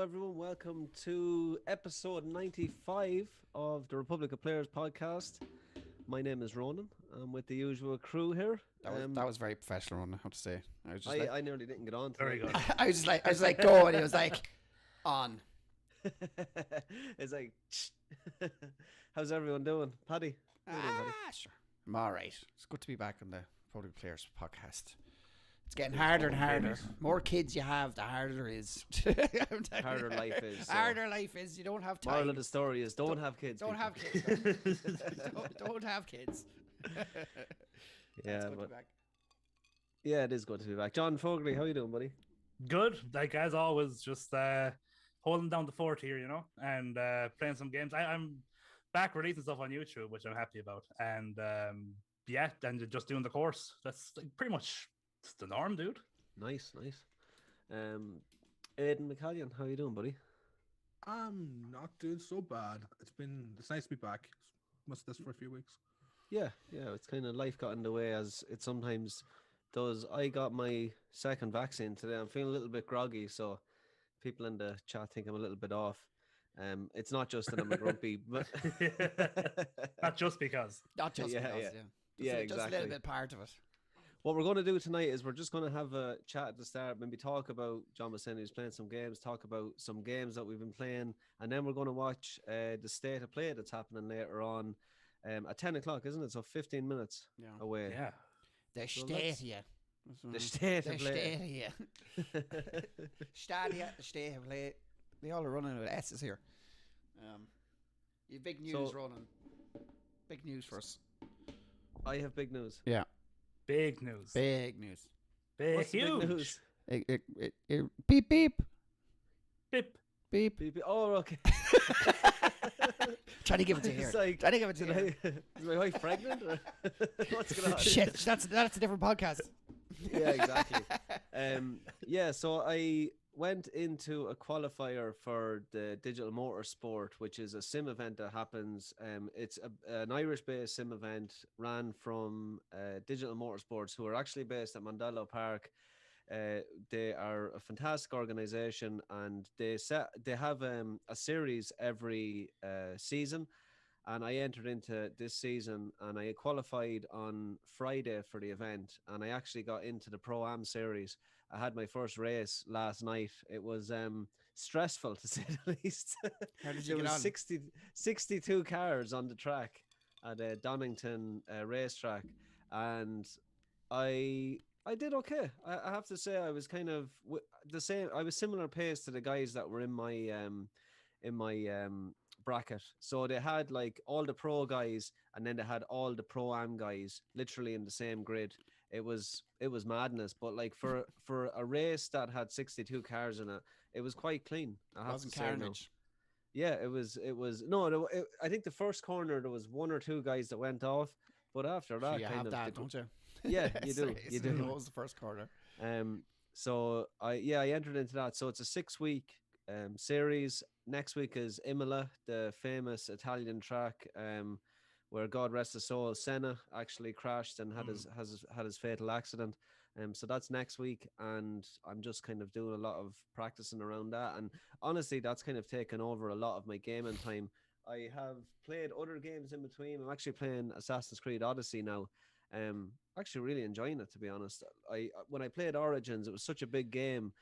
everyone. Welcome to episode 95 of the Republic of Players podcast. My name is Ronan. I'm with the usual crew here. That was very professional, Ronan, I have to say. I nearly didn't get on Very tonight. good. I was like, go, and he was like, on. It's like, how's everyone doing? Paddy? How you doing, Paddy? Sure. I'm all right. It's good to be back on the Republic of Players podcast. It's getting harder and harder. More kids you have, the harder it is. Harder life is. So. Harder life is. You don't have time. Moral of the story is don't have kids. Don't people. have kids. don't have kids. Yeah, Good to but be back. yeah, it is good to be back. John Fogarty, how you doing, buddy? Good. Like as always, just holding down the fort here, and playing some games. I'm back releasing stuff on YouTube, which I'm happy about. And and just doing the course. That's like pretty much the norm, dude. Nice. Aidan McCallion, how you doing, buddy? I'm not doing so bad. It's nice to be back. Missed this for a few weeks. Yeah, it's kind of life got in the way as it sometimes does. I got my second vaccine today. I'm feeling a little bit groggy, so people in the chat think I'm a little bit off. It's not just that I'm a grumpy, but Not just because. Not just Yeah, because, yeah. yeah. Yeah, Just a exactly. little bit part of it. What we're going to do tonight is we're just going to have a chat at the start, maybe talk about John was saying he was playing some games, talk about some games that we've been playing, and then we're going to watch the state of play that's happening later on at 10 o'clock, isn't it? So 15 minutes Yeah. away. Yeah. The So state here. The state The of play. state here. Stadia, the state of play. They all are running with S's here. You have big news, So- Ronan. Big news for us. I have big news. Yeah. Big news. Big news. What's the Huge. big news? Beep, beep. Bip. Beep. Beep, beep. Oh, okay. Trying to give it to It's here. like, Trying to give it to Did here. is my wife pregnant? Or what's going on? Shit, that's a different podcast. Yeah, exactly. So I went into a qualifier for the Digital Motorsport, which is a sim event that happens. It's an Irish-based sim event ran from Digital Motorsports, who are actually based at Mondello Park. They are a fantastic organization, and they have a series every season. And I entered into this season, and I qualified on Friday for the event, and I actually got into the Pro-Am series. I had my first race last night. It was stressful, to say the least. How did There you get was on? 62 cars on the track at Donington racetrack, and I did okay. I have to say I was kind of the same. I was similar pace to the guys that were in my bracket. So they had like all the pro guys, and then they had all the pro-am guys literally in the same grid. It was madness, but like for a race that had 62 cars in it, it was quite clean. I have Wasn't to say now. carnage. Yeah, it was no. I think the first corner there was one or two guys that went off, but after Sure, that, you kind have of that, don't you? Yeah, you do. You do. That was the first quarter. So I entered into that. So it's a 6-week series. Next week is Imola, the famous Italian track, where God rest his soul, Senna actually crashed and had his fatal accident. So that's next week, and I'm just kind of doing a lot of practicing around that. And honestly, that's kind of taken over a lot of my gaming time. I have played other games in between. I'm actually playing Assassin's Creed Odyssey now. Actually really enjoying it, to be honest. When I played Origins, it was such a big game.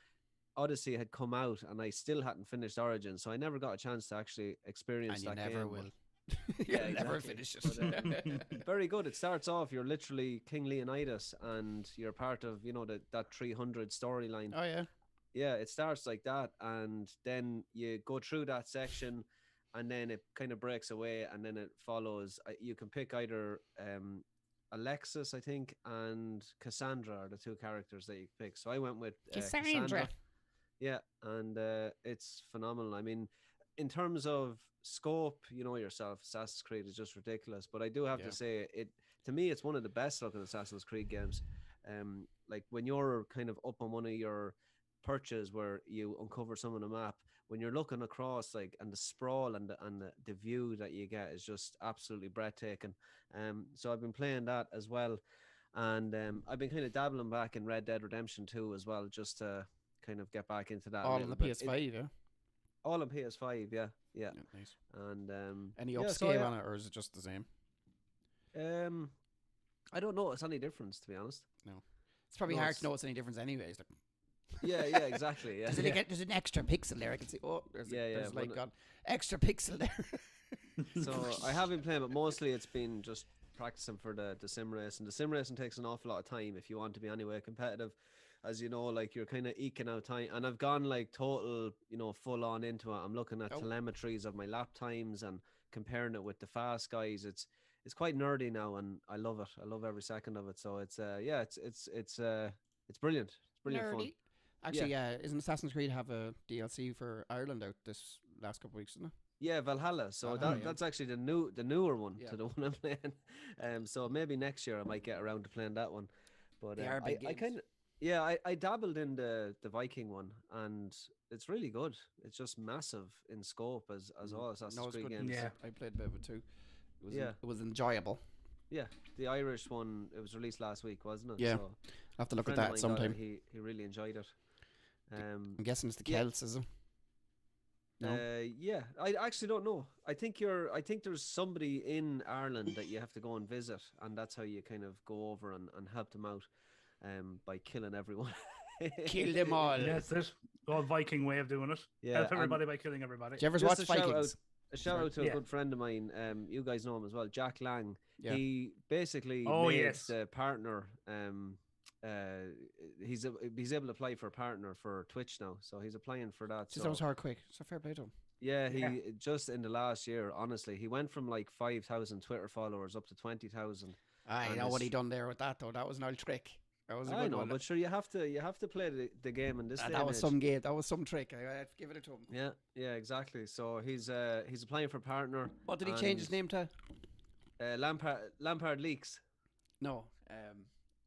Odyssey had come out and I still hadn't finished Origins, so I never got a chance to actually experience And you that never game. will. Yeah, You'll never exactly. finish it. Very good. It starts off, you're literally King Leonidas and you're part of, that 300 storyline. Oh, yeah. Yeah, it starts like that, and then you go through that section, and then it kind of breaks away, and then it follows. You can pick either Alexis, I think, and Cassandra are the two characters that you pick. So I went with Cassandra. Yeah, and it's phenomenal. I mean, in terms of scope, you know yourself, Assassin's Creed is just ridiculous. But I do have to say, to me, it's one of the best looking Assassin's Creed games. Like when you're kind of up on one of your perches where you uncover some of the map, when you're looking across, like, and the sprawl and the view that you get is just absolutely breathtaking. So I've been playing that as well, and I've been kind of dabbling back in Red Dead Redemption 2 as well, just to kind of get back into that. All on the PS5, yeah. All on PS5, yeah. Yeah, nice. And Any yeah, so upscale on it, or is it just the same? I don't notice any difference, to be honest. No. It's probably No, hard it's- to notice any difference anyways. Like, Yeah, exactly. Yeah, there's an extra pixel there. I can see. Oh, there's Yeah, there's like one- got extra pixel there. So I have been playing, but mostly it's been just practicing for the sim race, and the sim racing takes an awful lot of time if you want to be anyway competitive. As you know, like you're kind of eking out time, and I've gone like total, full on into it. I'm looking at Oh. telemetries of my lap times and comparing it with the fast guys. It's quite nerdy now, and I love it. I love every second of it. So it's it's brilliant. It's brilliant fun. Nerdy. Actually, isn't Assassin's Creed have a DLC for Ireland out this last couple of weeks, isn't it? Yeah, Valhalla. So Valhalla, yeah. that's actually the newer one Yeah. to the one I'm playing. So maybe next year I might get around to playing that one. But They are big I games. kind of I dabbled in the Viking one, and it's really good. It's just massive in scope as all Assassin's No, it's Creed good. games. Yeah. I played a bit of it too. It was Yeah. it was enjoyable. Yeah, the Irish one, it was released last week, wasn't it? Yeah. So I'll have to a look at friend of that mine got it, sometime. He really enjoyed it. I'm guessing it's the yeah. Celts, is it? No. Yeah, I actually don't know. I think there's somebody in Ireland that you have to go and visit, and that's how you kind of go over and help them out, by killing everyone. Kill them all. Yeah, that's it. Old Viking way of doing it. Yeah, Help and everybody by killing everybody. Do you ever just watch a shout out, Vikings? a shout out to a Yeah. good friend of mine. You guys know him as well, Jack Lang. Yeah. He basically Oh, made yes. the partner. He's able to apply for a partner for Twitch now, so he's applying for that. Just So that was hard quick. So fair play to him. yeah, he Yeah. just in the last year, honestly, he went from like 5,000 Twitter followers up to 20,000. I And know what it's- he done there with that though. That was an old trick. That was a I good know, one. but sure, you have to play the game in this. Day That and was age. some game. That was some trick. I have to give it to him. Yeah, exactly. So he's applying for a partner. What did he change his and, name to? Lampard Leaks. No.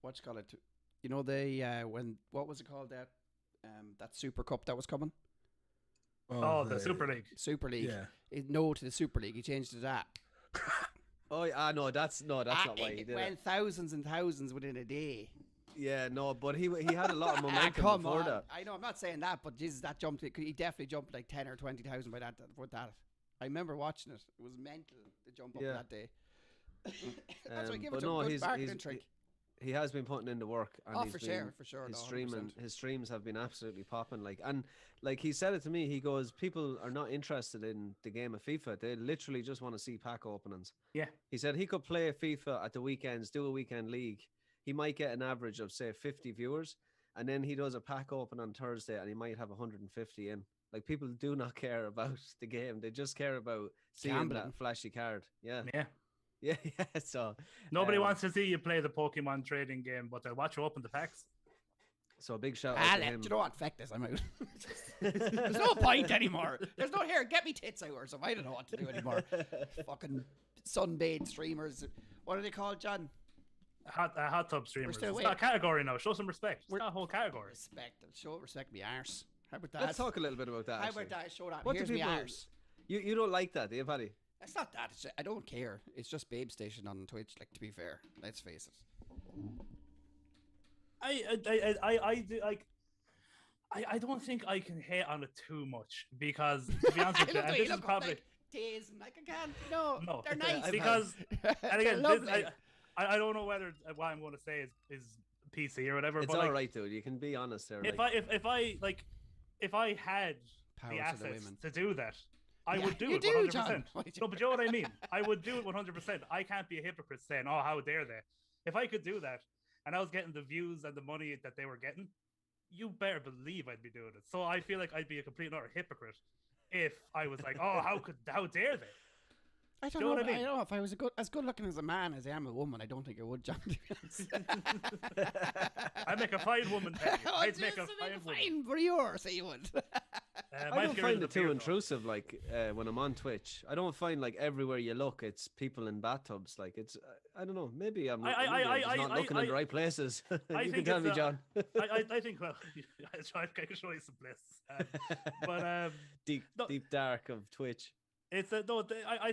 What you call it? You know the what was it called that Super Cup that was coming? Oh, the Super League. Super League. Yeah. No to the Super League. He changed to that. Oh, no, that's not why he It did went it. thousands and thousands within a day. Yeah, no, but he had a lot of momentum Come before on. that. I know, I'm not saying that, but Jesus, that jumped. He definitely jumped like 10 or 20,000 by that. With that, I remember watching it. It was mental to jump up Yeah. that day. That's why I give But it to him. no, Good marketing trick. he has been putting in the work, and Oh, he's for been, sure. his No, streaming 100%. his streams have been absolutely popping. Like he said it to me. He goes, people are not interested in the game of FIFA. They literally just want to see pack openings. Yeah. He said he could play FIFA at the weekends, do a weekend league. He might get an average of say 50 viewers, and then he does a pack open on Thursday, and he might have 150 in. Like people do not care about the game; they just care about seeing Gambling. that flashy card. Yeah, Yeah. yeah. So Nobody um, wants to see you play the Pokemon trading game, but they'll watch you open the packs. So a big shout out to him. Do you know what? Feck this. I'm out. There's no point anymore. There's no here. Get me tits out or something. I don't know what to do anymore. Fucking sunbathe streamers. What are they called, John? Hot tub streamers. still It's waiting. not a category now. Show some respect. It's We're- not a whole category. Respect. Show respect me arse. How about that? Let's talk a little bit about that. How actually. about that? Show that. What do Here's me people- arse. You don't like that, do you, Paddy? It's not that. It's just, I don't care. It's just Babe Station on Twitch. Like, to be fair, let's face it. I do like. I don't think I can hate on it too much because to be honest with you, I love and the way this you is look up, probably like, tease and like I can't. No, no they're nice because and They're again lovely. I don't know whether what I'm going to say is PC or whatever. It's but all like, right, dude. You can be honest there. if like, if I had Power the to the assets women. to do that, I Yeah, would do you it do, 100%. John. No, but you know what I mean? I would do it 100%. I can't be a hypocrite saying, oh, how dare they? If I could do that and I was getting the views and the money that they were getting, you better believe I'd be doing it. So I feel like I'd be a complete and utter hypocrite if I was like, oh, how dare they? I don't know know. what I mean? I don't know if I was as good looking as a man as I am a woman. I don't think I would, John. To be honest. I'd make a fine woman. Penny. I'd make a fine woman. fine for yours. So you would. Might I don't get rid of find the it too beard, though. intrusive. Like when I'm on Twitch, I don't find like everywhere you look, it's people in bathtubs. Like it's, I don't know. Maybe I'm, maybe I'm just not looking in the right places. I You can think tell it's me, a- John. I think, well, I can show you some places. But Deep, no. deep dark of Twitch. it's I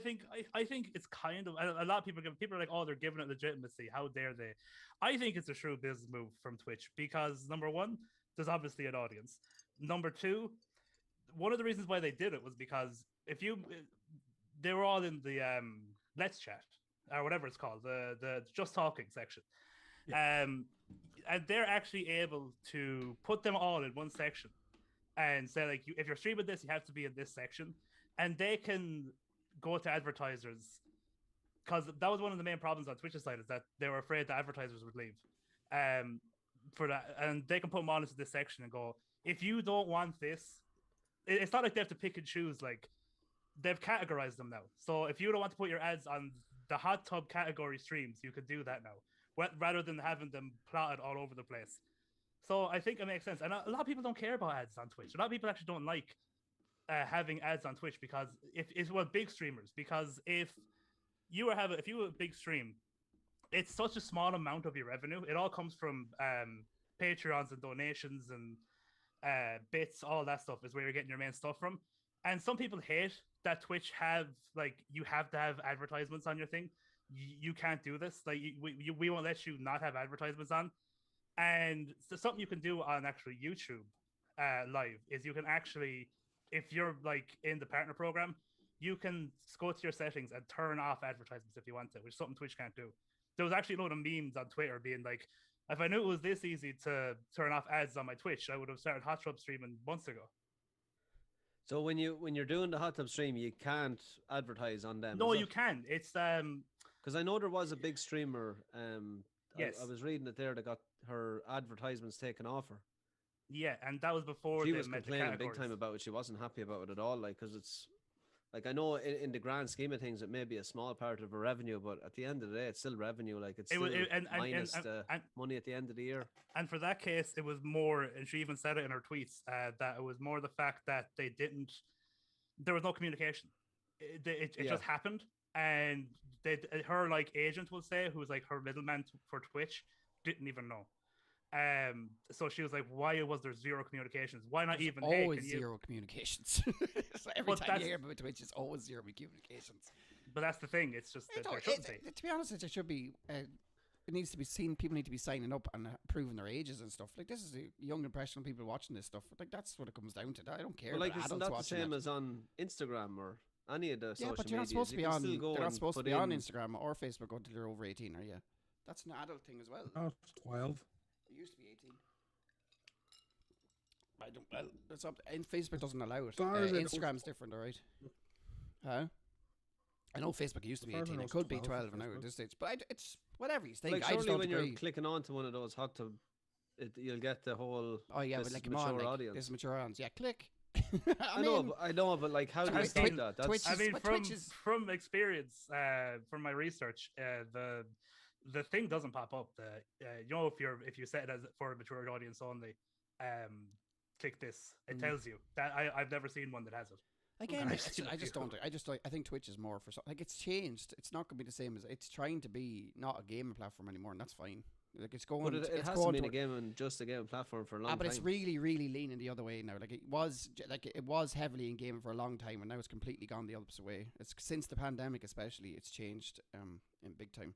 think it's kind of a lot of people are like, oh, they're giving it legitimacy. How dare they? I think it's a shrewd business move from Twitch because number one, there's obviously an audience. Number two, one of the reasons why they did it was because they were all in the Let's Chat or whatever it's called, the Just Talking section. And they're actually able to put them all in one section and say, like, if you're streaming this, you have to be in this section, and they can go to advertisers, because that was one of the main problems on Twitch's side, is that they were afraid the advertisers would leave for that, and they can put them all into this section and go, if you don't want this, it's not like they have to pick and choose. Like, they've categorized them now, so if you don't want to put your ads on the hot tub category streams, you could do that now, rather than having them plotted all over the place. So I think it makes sense, and a lot of people don't care about ads on Twitch. A lot of people actually don't like having ads on Twitch, because if big streamers, because if you have a big stream, it's such a small amount of your revenue. It all comes from Patreons and donations and bits, all that stuff is where you're getting your main stuff from. And some people hate that Twitch you have to have advertisements on your thing. You can't do this. Like, we won't let you not have advertisements on. And so something you can do on actually YouTube live is you can actually, if you're like in the partner program, you can go to your settings and turn off advertisements if you want to, which is something Twitch can't do. There was actually a load of memes on Twitter being like, if I knew it was this easy to turn off ads on my Twitch, I would have started Hot Tub streaming months ago. So when you're doing the hot tub stream, you can't advertise on them. No, you can. It's because I know there was a big streamer. Yes, I was reading it there. That got her advertisements taken off her. Yeah, and that was before she they was met the complaining big categories. time about it. She wasn't happy about it at all. Like, because it's like, I know in the grand scheme of things, it may be a small part of her revenue, but at the end of the day, it's still revenue. Like, it's still minus the money at the end of the year. And for that case, it was more, and she even said it in her tweets, that it was more the fact that there was no communication. It just happened, and her like agent will say, who's like her middleman for Twitch, didn't even know. So she was like, why was there zero communications? Why not even always zero communications? So every time you hear about Twitch, it's always zero communications. But that's the thing. It's just that there shouldn't be. To be honest, it should be. It needs to be seen. People need to be signing up and proving their ages and stuff. Like, this is young impressionable people watching this stuff. Like, that's what it comes down to. I don't care. Well, like, about it's adults not the same it. as on Instagram or any of the social media. Yeah, but you're not supposed to be on. They're not supposed to be on Instagram or Facebook until you're over 18, are you? That's an adult thing as well. Oh, it's 12. It used to be 18. I don't. Well, it's up. And Facebook doesn't allow it. Instagram's different, all right? Huh? I know Facebook used to be 18. It could be 12 now at this stage, but it's whatever you think. Like, I just surely don't when agree. you're clicking onto one of those hot tub, you'll get the whole. Oh yeah, but like, come on, like, this is mature audience. Yeah, click. I know, but like, how do you stop that? That's, I mean, from experience, from my research, the thing doesn't pop up. You know, if you set it as for a mature audience only, click this. It tells you that. I've never seen one that has it. Again, I just don't. I think Twitch is more for like, it's changed. It's not going to be the same as it's trying to be, not a gaming platform anymore, and that's fine. Like, it's going. But it has going been a game and just a gaming platform for a long time. But it's really, really leaning the other way now. Like, it was heavily in gaming for a long time, and now it's completely gone the opposite way. It's since the pandemic, especially, it's changed in big time.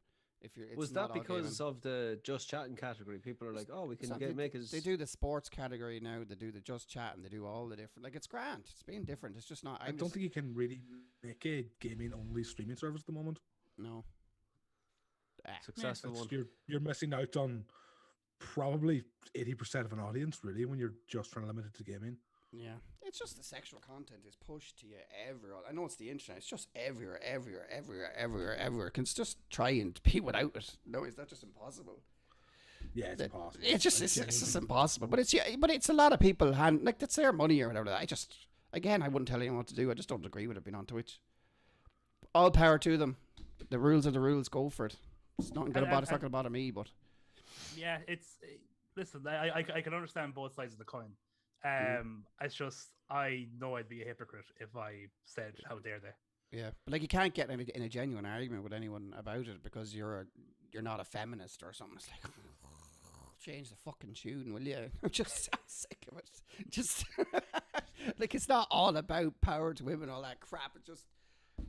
Was that because of the just chatting category? People are like, oh, we can make it. They do the sports category now. They do the just chat, and they do all the different. Like, it's grand. It's being different. It's just not. I don't think you can really make a gaming only streaming service at the moment. No. Successful one. You're missing out on probably 80% of an audience, really, when you're just trying to limit it to gaming. Yeah, it's just the sexual content is pushed to you everywhere. I know it's the internet; it's just everywhere. Can just try and be without it? No, is that just impossible? Yeah, it's impossible. It's just impossible. But it's a lot of people like, that's their money or whatever. I wouldn't tell anyone what to do. I just don't agree with it being on Twitch. All power to them. The rules are the rules. Go for it. It's not going to bother. It's not going to bother me. But yeah, listen. I can understand both sides of the coin. It's just, I know I'd be a hypocrite if I said, how dare they. Yeah, but like, you can't get in a genuine argument with anyone about it because you're not a feminist or something. It's like, change the fucking tune, will you? I'm just sick of it. Just like, it's not all about power to women, all that crap. It's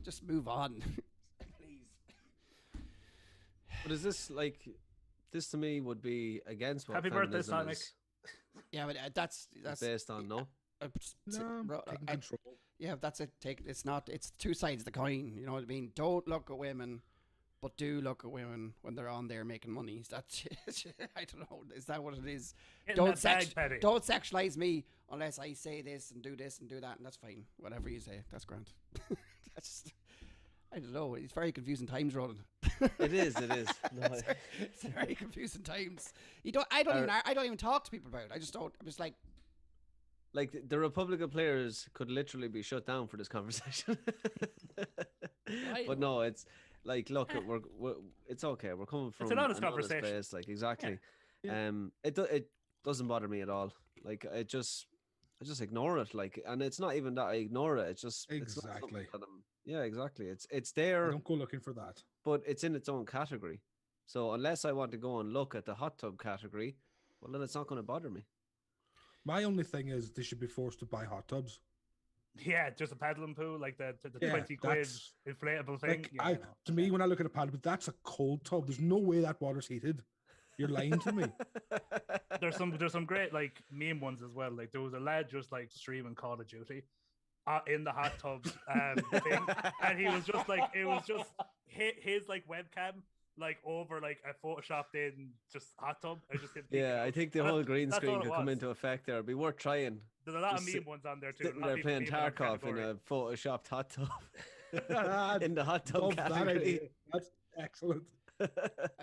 just move on, please. But is this like, this to me would be against what Happy birthday, feminism Sonic. is. Yeah, but that's based on, no? Taking control. Yeah, that's it. It's not. It's two sides of the coin. You know what I mean? Don't look at women, but do look at women when they're on there making money. That's I don't know. Is that what it is? Getting that bag, Paddy. Don't sexualize me unless I say this and do this and do that, and that's fine. Whatever you say, that's grand. That's I don't know. It's very confusing times, Roland. It is. No, It's very confusing times. I don't even talk to people about it. I just don't. I'm just like the Republican players could literally be shut down for this conversation. But no, it's like, look, it's okay. We're coming from an honest another conversation. space, like exactly. Yeah. It doesn't bother me at all. Like I just ignore it. Like, and it's not even that I ignore it. It's just It's not something Exactly. that yeah, exactly. It's I there, don't go looking for that. but it's in its own category. So unless I want to go and look at the hot tub category, well, then it's not going to bother me. My only thing is they should be forced to buy hot tubs. Yeah, just a paddling pool, like the Yeah, 20 quid that's- inflatable thing. Like, Yeah, to me, when I look at a paddle, but that's a cold tub. There's no way that water's heated. You're lying to me. there's some great like meme ones as well. Like there was a lad just like streaming Call of Duty in the hot tub thing, and he was just like, it was just his like webcam like over like a photoshopped in just hot tub. I just kept thinking, Yeah, I think the and whole green that's all screen it could come was. into effect there. It'd be worth trying. There's a lot of just meme ones on there too. Sitting A lot there of playing people in that Tarkov in category. a photoshopped hot tub. In the hot tub Love that category. idea. That's excellent. and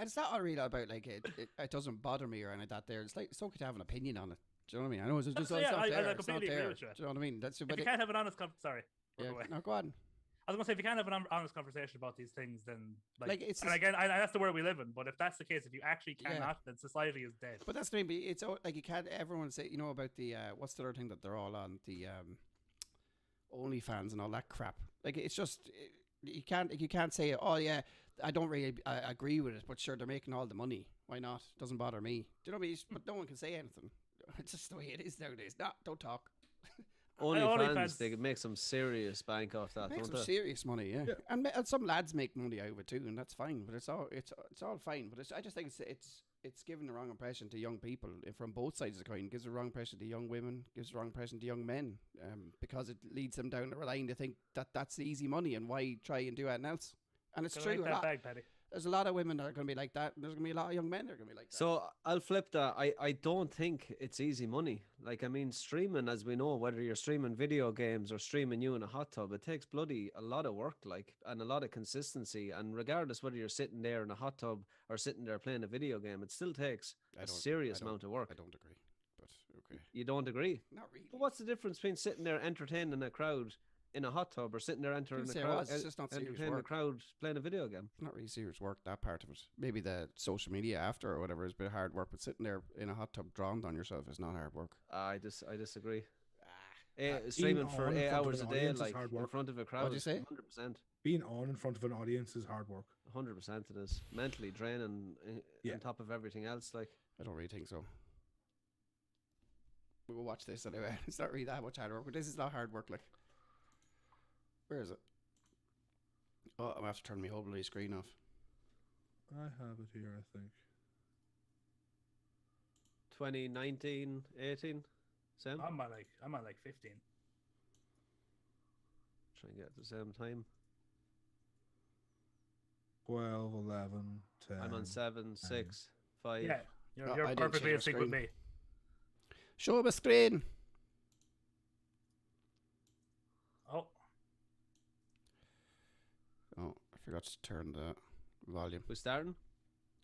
it's not really about like it doesn't bother me or anything like that. There, it's like it's okay to have an opinion on it. Do you know what I mean? I know it's just Yeah, it's not I there. It's not completely agree there. with you. Do you know what I mean? That's If but you can't have an honest sorry. yeah, Go away. no, go on. I was gonna say, if you can't have an honest conversation about these things, then Like, it's and just- again, that's the world we live in. But if that's the case, if you actually Yeah. cannot, then society is dead. But that's maybe it's like you can't. Everyone say about the what's the other thing that they're all on the OnlyFans and all that crap. Like it's just you can't say oh yeah I don't really agree with it, but sure they're making all the money. Why not? Doesn't bother me. Do you know what I mean? But no one can say anything. It's just the way it is nowadays. No, don't talk. OnlyFans, they could make some serious bank off that, Make don't some they? serious money, yeah. Yeah. And some lads make money out of it too, and that's fine. But it's all fine. But I just think it's giving the wrong impression to young people from both sides of the coin. Gives the wrong impression to young women. Gives the wrong impression to young men, because it leads them down the line to think that that's the easy money, and why try and do anything else? And it's Go true. make that bag, Paddy. There's a lot of women that are going to be like that. And there's going to be a lot of young men that are going to be like that. So I'll flip that. I don't think it's easy money. Like, I mean, streaming, as we know, whether you're streaming video games or streaming you in a hot tub, it takes bloody a lot of work, like, and a lot of consistency. And regardless whether you're sitting there in a hot tub or sitting there playing a video game, it still takes a serious amount of work. I don't agree, but okay. You don't agree? Not really. But what's the difference between sitting there entertaining a crowd in a hot tub or sitting there Didn't say it was, it's just not serious entertaining a work. crowd playing a video game? It's not really serious work, that part of it. Maybe the social media after or whatever is a bit of hard work, but sitting there in a hot tub drowned on yourself is not hard work. I disagree. Being Streaming for on in 8 front of hours a an day, audience is like hard in work. front of a crowd, What'd you say? 100%. Being on in front of an audience is hard work. 100% it is. Mentally draining Yeah. on top of everything else. Like, I don't really think so. We will watch this anyway. It's not really that much hard work, but this is not hard work. Like, where is it? Oh, I'm gonna have to turn my whole bloody screen off. I have it here, I think. 2019, 18, Sam? I'm at like 15. Try and get at the same time. 12, 11, 10. I'm on 7, 6, 5. Yeah, No, you're I didn't perfectly share in sync with screen. me. Show me screen. Oh, Oh, I forgot to turn the volume. We starting?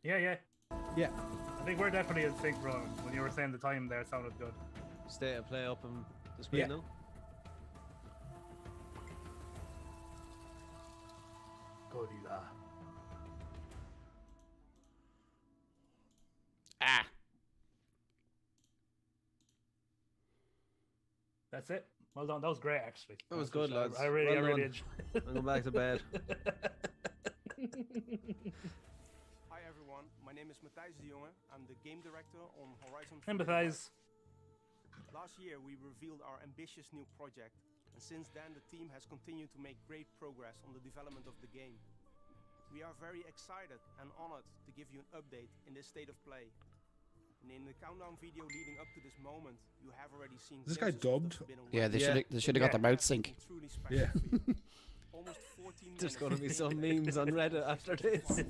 yeah. Yeah. I think we're definitely in sync, bro. When you were saying the time there, it sounded good. State of play up on the screen Yeah. now. Good, Ah. That's it. Well done. That was great, actually. That was That's good, for sure. lads. I really Well done. enjoyed. I'm going back to bed. Hi everyone, my name is Matthijs de Jonge. I'm the game director on Horizon. Empathize. Last year we revealed our ambitious new project, and since then the team has continued to make great progress on the development of the game. We are very excited and honored to give you an update in this state of play. And in the countdown video leading up to this moment, you have already seen Is this guy glimpses of the dubbed? forbidden Yeah, realm. they should have got Yeah. their mouth sync. Something truly special Yeah. for you. Almost 14 There's minutes going to be of some gameplay memes on Reddit after this. and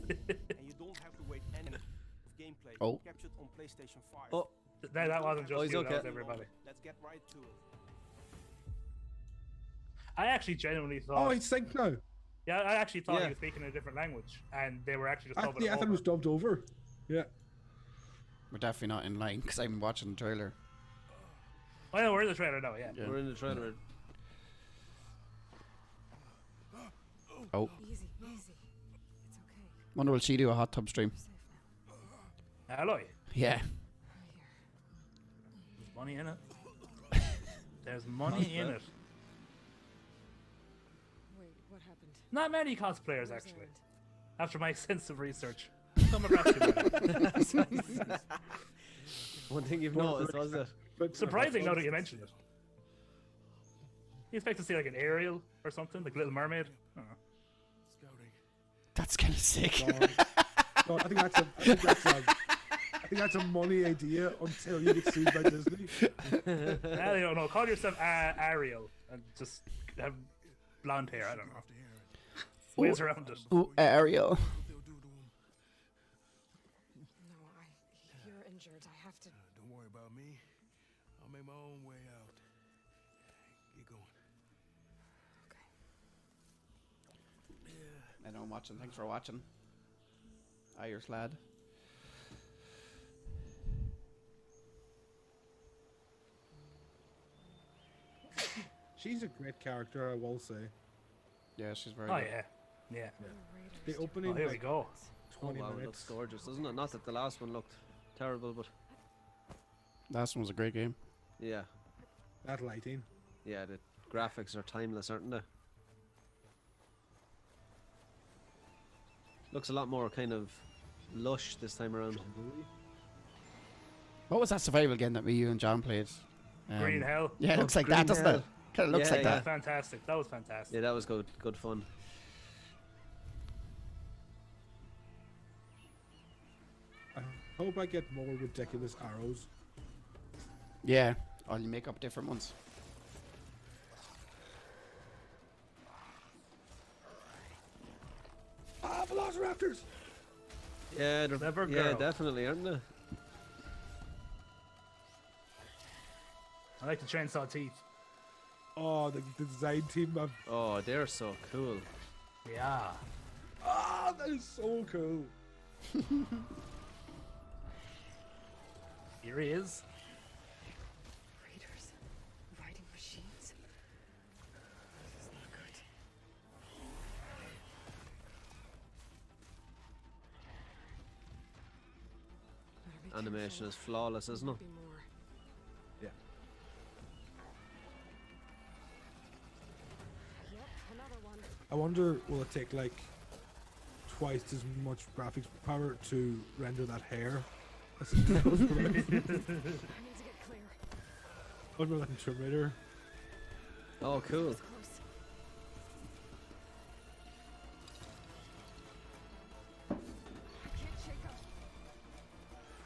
you don't have to wait any minute of gameplay Oh. captured on PlayStation 5. Oh, That wasn't just Oh, he's you, that okay. was everybody. Let's get right to it. I actually genuinely Oh, thought. it's synced now. Yeah, I actually thought Yeah. he was speaking in a different language, and they were actually just I, dubbing yeah, I it thought it over. was dubbed over. Yeah. We're definitely not in line because I'm watching the trailer. Oh, yeah, we're in the trailer now. Yeah. Yeah. we're in the trailer. Oh, Easy, easy. It's okay. wonder will she do a hot tub stream? Safe now. Hello. Yeah. Here. There's money in it. There's money in it. Wait, what happened? Not many cosplayers, Where's actually. Erend? After my extensive research, come across too many. One thing you've noticed, was it? But Surprising now that you mentioned it. You expect to see like an Ariel or something, like Little Mermaid. I don't know. That's kind of sick. No, I think that's a money idea until you get sued by Disney. I don't know. Call yourself Ariel and just have blonde hair. I don't know. Ways around it. Ooh, Ariel. No, you're injured. I have to. Don't worry about me. I'll make my own way out. Get going. Okay. I know I'm watching. Thanks for watching. Irish lad. She's a great character, I will say. Yeah, she's very Oh good. yeah, yeah. The opening Oh, here we like, go. 20 Oh, wow, it looks minutes. gorgeous, doesn't it? Not that the last one looked terrible, but Last one was a great game. yeah. That lighting. Yeah, the graphics are timeless, aren't they? Looks a lot more kind of lush this time around. What was that survival game that you and John played? Green Hell. Yeah, it Oh, looks like Green that, doesn't Hell. it? Kind of looks Yeah, like yeah. that. Fantastic. That was fantastic. Yeah, that was good fun. I hope I get more ridiculous arrows. Yeah. Oh, you make up different ones. Ah, velociraptors! Yeah, Clever yeah, girl. definitely, aren't they? I like the chainsaw teeth. Oh, the design team of Oh, they're so cool. Yeah. that is so cool. Here he is. Raiders. Riding machines. This is not good. Better be Animation careful. is flawless, isn't it? Maybe more. Yeah. Yep, another one. I wonder, will it take like twice as much graphics power to render that hair? That's I need to get clear. I remember that in Terminator. Oh, cool. It's close. I can't shake up.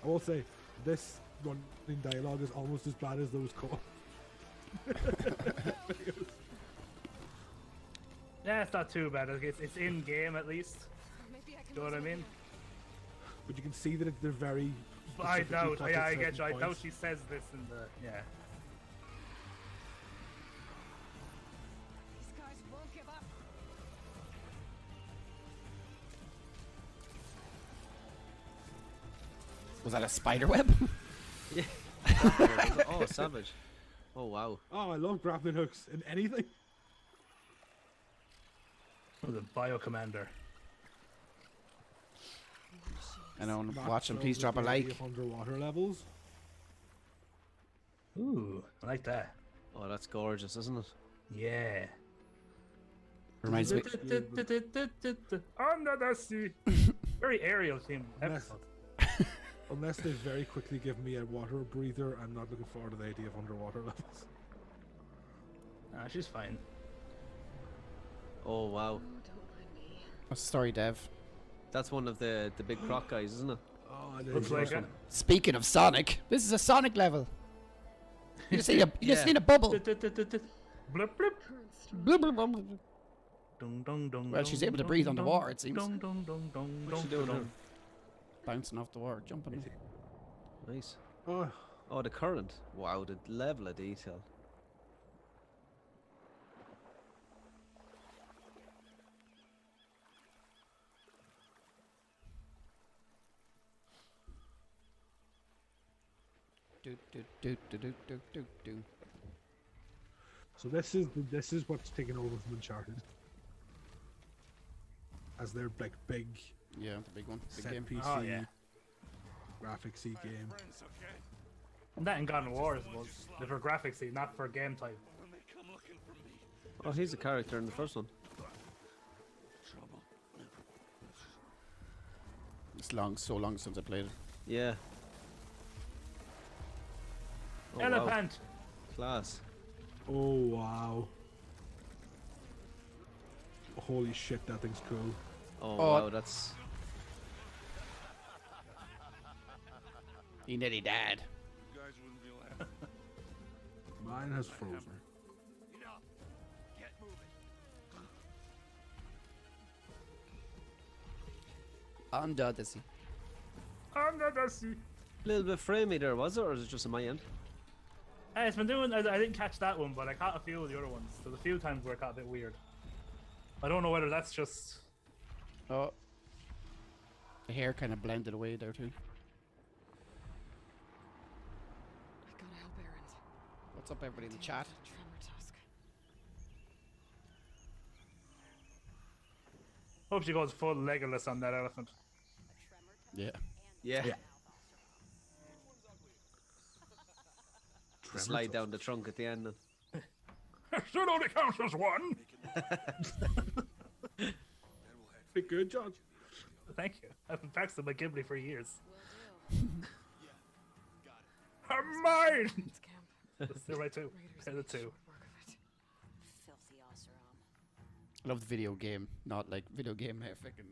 I will say, this running dialogue is almost as bad as those co Yeah, it's not too bad. It's in game at least. Maybe I can. Do you know what I use mean? But you can see that they're very. But I specifically doubt. cut Yeah, at I get you. certain I doubt points. she says this in the. Yeah. These guys won't give up. Was that a spider web? Oh, savage. Oh, wow. Oh, I love grappling hooks in anything. Oh, the Bio Commander. I know. Not Watching, so please drop a with the like. idea of underwater levels. Ooh, I like that. Oh, that's gorgeous, isn't it? Yeah. Reminds me. Under the sea. Very aerial themed Unless- episode. Unless they very quickly give me a water breather, I'm not looking forward to the idea of underwater levels. Ah, she's fine. Oh, wow. Oh, don't mind me. What's the story, Dev? That's one of the big croc guys, isn't it? Oh, there Looks you like go. it. Speaking of Sonic, this is a Sonic level. You just need a you just need a bubble. Blip, blip. Blub, blub, blub. Dung, dung, dung, Well, she's dung, able to dung, breathe dung, underwater, it seems. dung, dung, dung, dung, What's she dung, doing dung. here? Bouncing off the water, jumping. Nice. Oh, Oh, the current. Wow, the level of detail. Do do do do do do do do. so this is what's taken over from Uncharted. As their like big Yeah, the big one, big set game. PC Oh, yeah. graphicsy game. Friends, okay? And that in God of War was for graphics, not for game type. When they come looking for me, Oh, he's a character in the first one. trouble. It's so long since I played it. Yeah. Oh, wow. Elephant. Class. Oh wow! Holy shit, that thing's cool. Oh, Oh. wow, that's... He nearly died. You guys wouldn't be laughing. Mine has frozen. Enough. Get moving. Under the sea. Under the sea. A little bit framey there, was it? Or is it just on my end? Hey, it's been doing. I didn't catch that one, but I caught a few of the other ones. There's a few times where it got a bit weird. I don't know whether that's just. Oh. The hair kind of blended away there too. I gotta help Erend. What's up, everybody in the chat? Tremor tusk. Hope she goes full Legolas on that elephant. Yeah. Yeah. Yeah. Slide down the trunk at the end. Still only counts as one. Pretty good, John. Thank you. I've been practicing my Ghibli for years. Will do. I'm mine. It's camp. That's still right too. Raiders They're the made two. short work of it. Filthy Oseram. I love the video game, not like video game freaking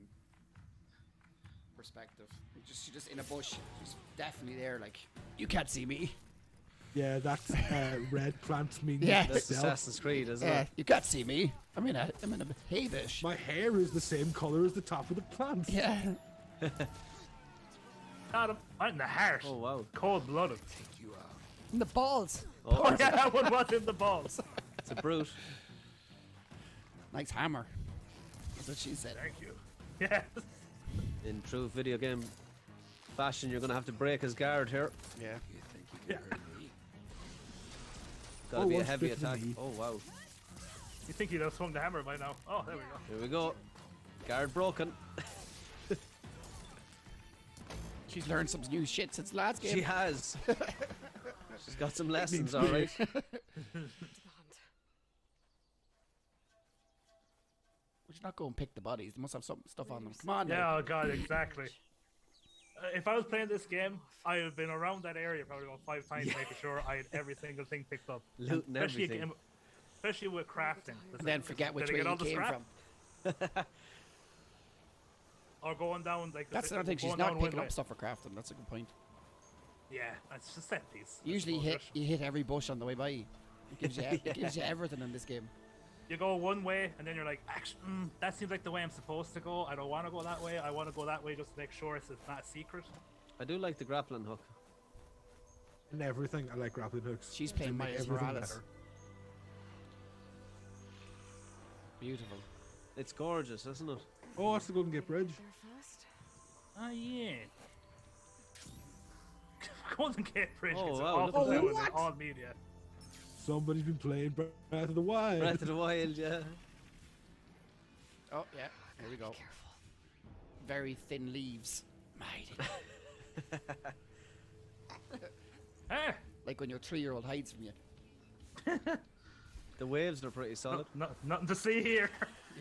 perspective. You're just in a bush, just definitely there. Like you can't see me. Yeah, that's red plant means Yeah. That's stealth. Assassin's Creed, isn't Yeah, it? you can't see me. I'm in a hay bush. My hair is the same color as the top of the plant. Yeah. Got him. Right in the heart. Oh, wow. Cold blooded. In the balls. Oh, Oh yeah, that one was in the balls. it's a brute. Nice hammer. That's what she said. Thank you. Yes. In true video game fashion, you're going to have to break his guard here. Yeah. Gotta Oh, be a one heavy spit in the attack. knee. Oh, wow. You think you'd have swung the hammer by now? Oh, there we go. Here we go. Guard broken. She's learned some new shit since the last game. She has. She's got some lessons, all right. To the hunt. Would you not go and pick the bodies? They must have some stuff on them. Come on Yeah, now. oh god, exactly. If I was playing this game, I would have been around that area probably about 5 times, making sure I had every single thing picked up. Looting Especially, everything. especially with crafting. And then forget which Did I way get you all the came scrap? from. Or going down like That's another thing. She's going not down one picking way. up stuff for crafting. That's a good point. Yeah, that's just set piece. I Usually suppose, you hit every bush on the way by. It gives you it gives you everything in this game. You go one way and then you're like, actually, that seems like the way I'm supposed to go. I don't want to go that way. I want to go that way just to make sure it's not a secret. I do like the grappling hook. And everything, I like grappling hooks. She's They playing make Miles everything Morales. better. Beautiful. It's gorgeous, isn't it? Oh, that's the Golden Gate Bridge. There fast. Oh, yeah. Golden Gate Bridge Oh, gets wow, an look awful at that. doing in What? all media. Somebody's been playing Breath of the Wild. Breath of the Wild, yeah. Oh yeah, here we go. Careful. Very thin leaves. Mighty. Ah, Like when your 3-year-old hides from you. The waves are pretty solid. nothing to see here.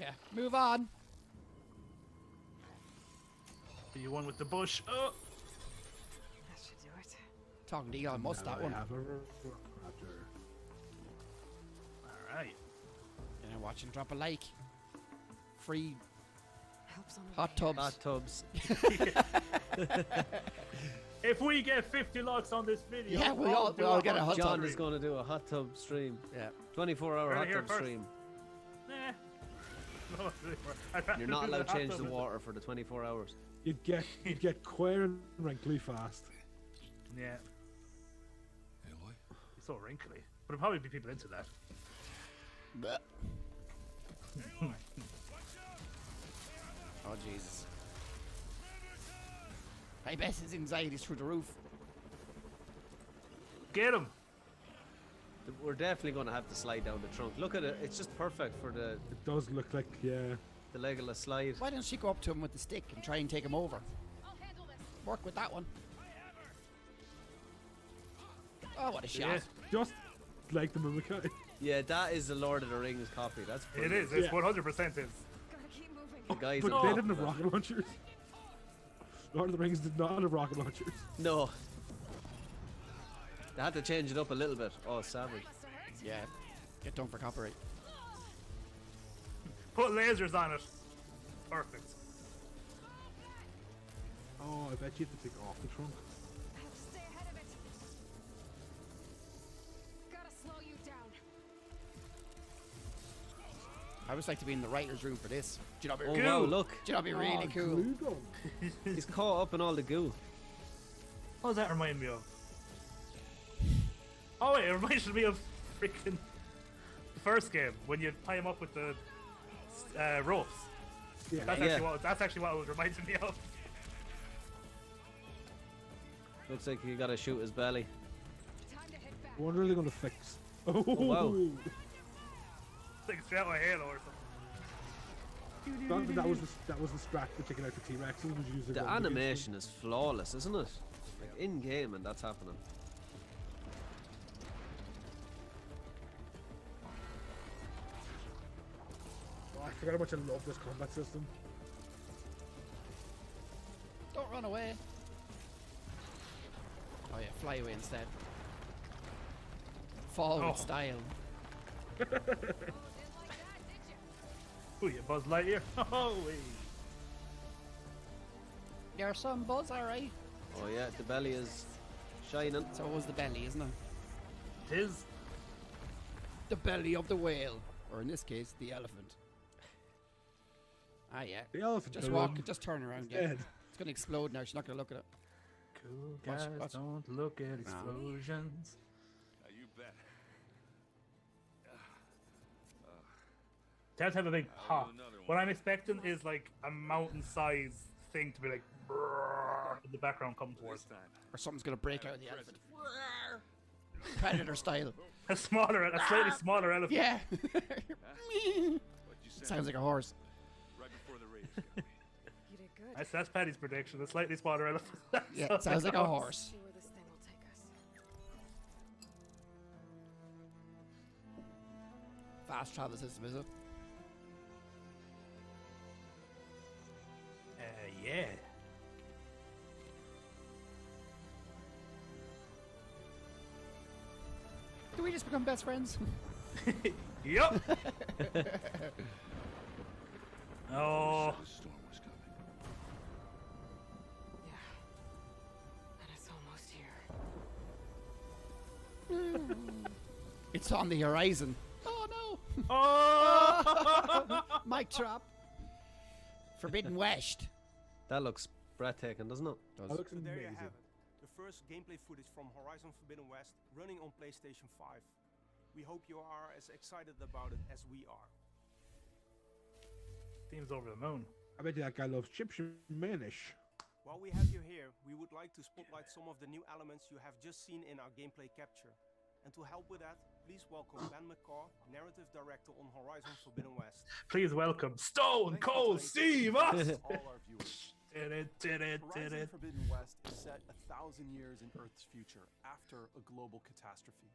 Yeah. Move on. You one with the bush. Oh, That should do it. Talking to Elon Musk, Now that I one. have a raptor. all right. And I watch him drop a like. Free. Help Cuffs on the Hot way. tubs. Hot tubs. If we get 50 likes on this video, Yeah, we I'll all- do we all get a hot tub John stream. is going to do a hot tub stream. Yeah. 24-hour Heard it hot here tub first. stream. Nah. No, You're not allowed to Hot change tub the is- water for the 24 hours. You'd get queer and wrinkly fast. Yeah, Aloy? he's so wrinkly. But there'll probably be people into that. Bleh. Oh Jesus. I bet his anxiety's through the roof. Get him! We're definitely going to have to slide down the trunk. Look at it. It's just perfect for the It does look like, yeah. Legolas slide. Why don't she go up to him with the stick and try and take him over? I'll handle this. Work with that one. Oh, what a shot. Yeah. Just like the Mimikai. Yeah, that is the Lord of the Rings copy. That's It brilliant. is. It's Yeah. 100% is. Gotta keep moving. The guys But on they top didn't of have it. rocket launchers. Lord of the Rings did not have rocket launchers. No. They had to change it up a little bit. Oh, savage. Must have hurt. Yeah. Get done for copyright. Put lasers on it. Perfect. Oh, I bet you have to take off the trunk. I have to stay ahead of it. Gotta slow you down. I would like to be in the writer's room for this. Do you know Oh, what wow, Goo. look. Do you know what'd be really Oh, cool? glue gun. He's caught up in all the goo. What does that remind me of? Oh wait, it reminds me of freaking the first game when you tie him up with the ropes. Yeah. That's actually what it was reminding me of. Looks like you gotta shoot his belly. Time to hit back. I wonder if they're going to fix. Oh, wow. It's like straight out of Halo or something. That was the strat for taking out the T-Rexes. Was using The animation is flawless, isn't it? Like in game, and that's happening. Oh, I forgot how much I love this combat system. Don't run away. Oh yeah, fly away instead. Fall Oh. with style. Didn't like that, did you? Ooh, you Buzz Lightyear. Oh, wait. You're some buzz, alright. Oh yeah, the belly is shining. So was the belly, isn't it? It is. The belly of the whale. Or in this case, the elephant. Ah yeah. The elephant. Just they're walk, on just turn around. his Yeah. head. It's gonna explode now, she's not gonna look at it. Cool Watch- guys watch. don't look at explosions. You bet. They have to have a big pop. do another one. What I'm expecting is like a mountain-sized thing to be like brrrr, in the background coming towards. This time. Or something's gonna break out of the elephant. Predator style. A slightly smaller elephant. Yeah. What'd you say? Sounds like a horse. Right before the race. Gummy. You did good. That's Paddy's prediction. A slightly smaller elephant. Yeah, it sounds like a horse. See where this thing will take us. Fast travel system, is it? Yeah. Do we just become best friends? Yup. Oh. The storm was coming. Yeah. And it's almost here. It's on the horizon. Oh no! Oh. Mic drop. Forbidden West. That looks breathtaking, doesn't it? That looks So there you amazing. have it. The first gameplay footage from Horizon Forbidden West running on PlayStation 5. We hope you are as excited about it as we are. Team's over the moon. I bet you that guy loves chips and mayonnaise. While we have you here, we would like to spotlight some of the new elements you have just seen in our gameplay capture. And to help with that, please welcome Ben McCaw, Narrative Director on Horizon Forbidden West. Please welcome Stone Cold Steve Austin. all our viewers. Did it. Horizon Forbidden West is set 1,000 years in Earth's future after a global catastrophe.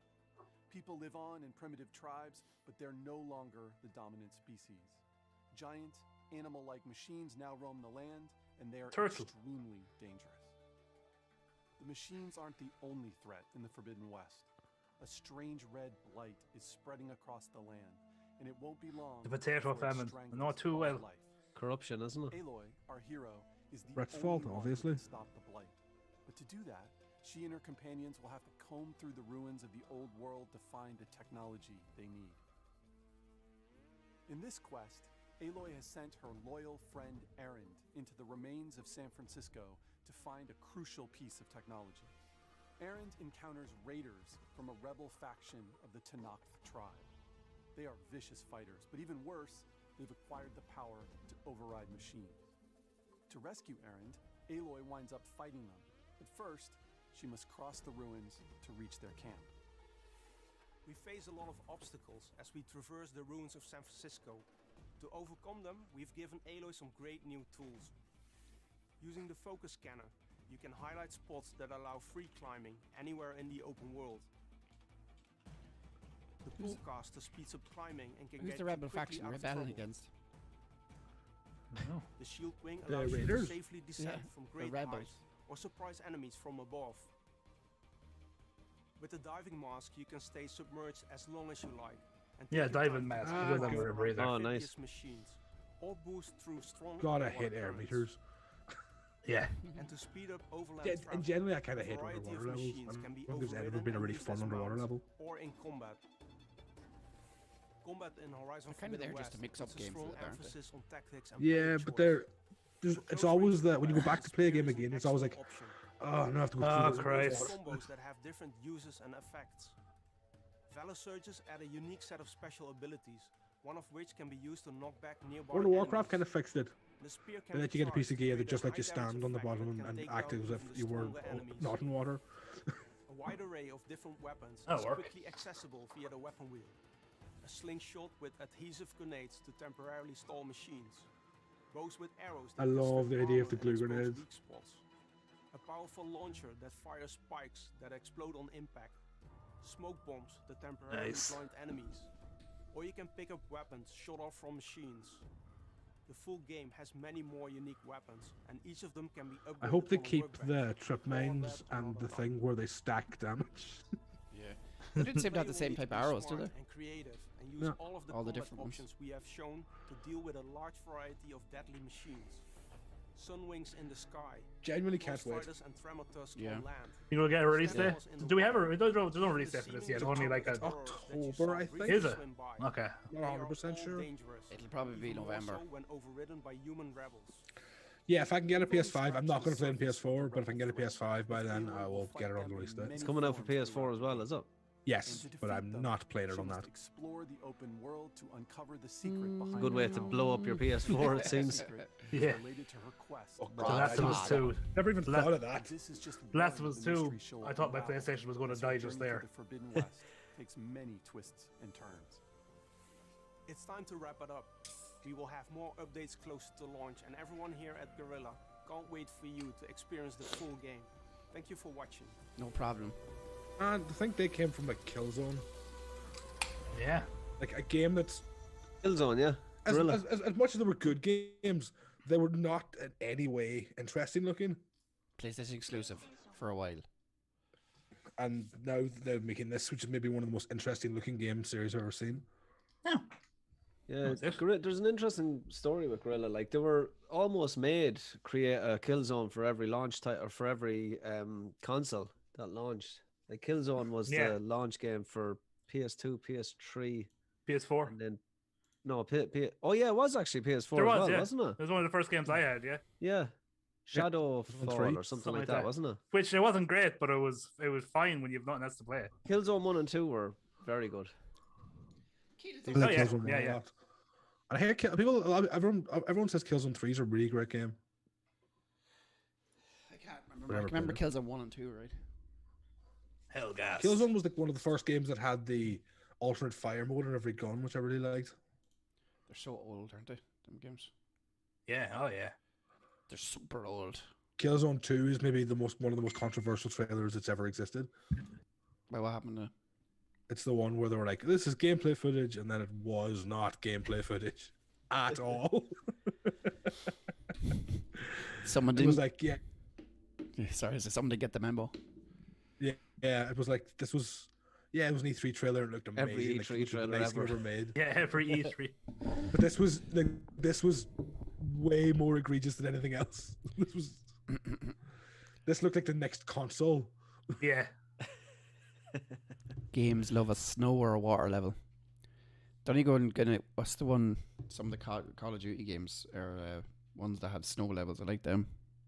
People live on in primitive tribes, but they're no longer the dominant species. Giant, animal-like machines now roam the land, and they are Turtle. extremely dangerous. The machines aren't the only threat in the Forbidden West. A strange red blight is spreading across the land, and it won't be long. The potato before it famine. I strangles know it too all well. life. Corruption, isn't it? Aloy, our hero, is the Brett's only fault, one who obviously. can stop the blight. But to do that, she and her companions will have to comb through the ruins of the old world to find the technology they need. In this quest, Aloy has sent her loyal friend Erend into the remains of San Francisco to find a crucial piece of technology. Erend encounters raiders from a rebel faction of the Tenakth tribe. They are vicious fighters, but even worse, they've acquired the power to override machines. To rescue Erend, Aloy winds up fighting them, but first, she must cross the ruins to reach their camp. We face a lot of obstacles as we traverse the ruins of San Francisco. To overcome them, we've given Aloy some great new tools. Using the focus scanner, you can highlight spots that allow free climbing anywhere in the open world. The pullcaster speeds up climbing and can Who's get the you rebel quickly faction out of rebelling trouble. against? The shield wing The allows you to raiders? safely descend Yeah, from the great rebels. heights or surprise enemies from above. With the diving mask, you can stay submerged as long as you like. And Yeah, take your diving time mask. to Ah, Good explore on the breather. Oh, amphibious nice. machines, or boost through strong God, I underwater hate air currents. meters. Yeah. And to speed up overland Yeah, travel, and generally, I kind a of hate variety of underwater levels. machines I can be don't think there's ever overridden been a and really used fun as underwater mounts, level. or in combat. Combat in Horizon They're kinda Forbidden there just to West mix up puts a games strong with it, aren't they? emphasis on tactics and Yeah, player but choice. they're For it's close always range that when you go combat, back to play a spear game is an again, it's always like, excellent option. oh, no, I have to go Oh, through There's the Christ. also combos that have different uses and effects. Valor Surges add a unique set of special abilities, one of which can be used to knock back nearby World of Warcraft kind enemies. of fixed it. The spear can They be let you get a piece of charged to gear that create a just let you high damage stand on the effect bottom that can and take act down as if even the you were stronger enemies. not in water. A wide array of different weapons That'll is work. quickly accessible via the weapon wheel. A slingshot with adhesive grenades to temporarily stall machines. Bows with arrows that I can love strip the idea of armor the glue and expose grenades. weak spots. A powerful launcher that fires spikes that explode on impact. Smoke bombs that temporarily Nice. blind enemies. Or you can pick up weapons shot off from machines. The full game has many more unique weapons, and each of them can be upgraded. I hope they from a keep workbench. the trip More on mines that and the another thing where they stack damage. Yeah. They didn't seem to have the Player same will type need of to be arrows, do smart they? and creative, and use No. all of the All the combat different ones. options we have shown to deal with a large variety of deadly machines. Sun wings in the sky, Genuinely Ghost can't wait. Riders and Tremortusk Yeah. on land. You gonna get a release Stand date? walls in the Do we have wild. a? There's no Even release the date for this seemingly yet. Only like harmless a. terrors that you October, saw I briefly think. Is it? swim by. Okay. They Not are 100% all sure. dangerous, It'll probably be even more November. so when overridden by human rebels. Yeah, if I can get a We've only PS5, I'm not going to scratched play on the surface of PS4, the but if I can get a rebel threat. PS5 by With then, Aloy, I we'll will fight get it on them the in release date. many It's coming out for forms PS4 throughout as the well, game. is it? Yes, And to but defeat I'm them, not playing it she on must that. explore the open world to uncover the secret behind Good way her to power. blow up your PS4, it seems. Secret Yeah. related to her quest. Oh, The God, Last of Us 2. Never even La- thought of But that. this is just The Last one of Us the 2, mystery she'll I thought my unravel PlayStation was going to as her die just journey there. through the Forbidden West takes many twists and turns. It's time to wrap it up. We will have more updates closer to launch, and everyone here at Guerrilla can't wait for you to experience the full game. Thank you for watching. No problem. And I think they came from like Killzone, Yeah. like a game that's Killzone, yeah. as, Guerrilla. as much as they were good games, they were not in any way interesting looking. PlayStation exclusive for a while. And now they're making this, which is maybe one of the most interesting looking game series I've ever seen. Yeah, That's it. There's an interesting story with Guerrilla. Like they were almost made create a Killzone for every launch title or for every console that launched. Like Killzone was Yeah. the launch game for PS2, PS3, PS4. and then oh yeah, it was actually PS4 There as was, well, yeah. wasn't It was one of the first games I had, yeah. it? Yeah, Shadowfall three. or something Something like like that, that. wasn't it? Which it wasn't great, but it was fine when you've nothing else to play. Killzone 1 and 2 were very good. I Oh, like yeah, Killzone 1 yeah, a yeah. lot. And I hear everyone says Killzone 3 is a really great game. I can't remember. Whatever, I remember Peter. Killzone 1 and 2, right? Hell gas. Killzone was like one of the first games that had the alternate fire mode in every gun, which I really liked. They're so old, aren't they? Them games. Yeah, oh yeah. They're super old. Killzone 2 is maybe one of the most controversial trailers that's ever existed. Wait, what happened to? It's the one where they were like, "This is gameplay footage," and then it was not gameplay footage at all. Someone It didn't. was like, yeah, Sorry, so someone didn't get the memo. yeah. It was like it was an E3 trailer. It looked amazing. Every like, E3 it was the trailer nicest thing ever. ever made. Yeah, every E3. But this was way more egregious than anything else. This looked like the next console. Yeah. Games love a snow or a water level. Don't you go and get it? What's the one? Some of the Call of Duty games are ones that have snow levels. I like them.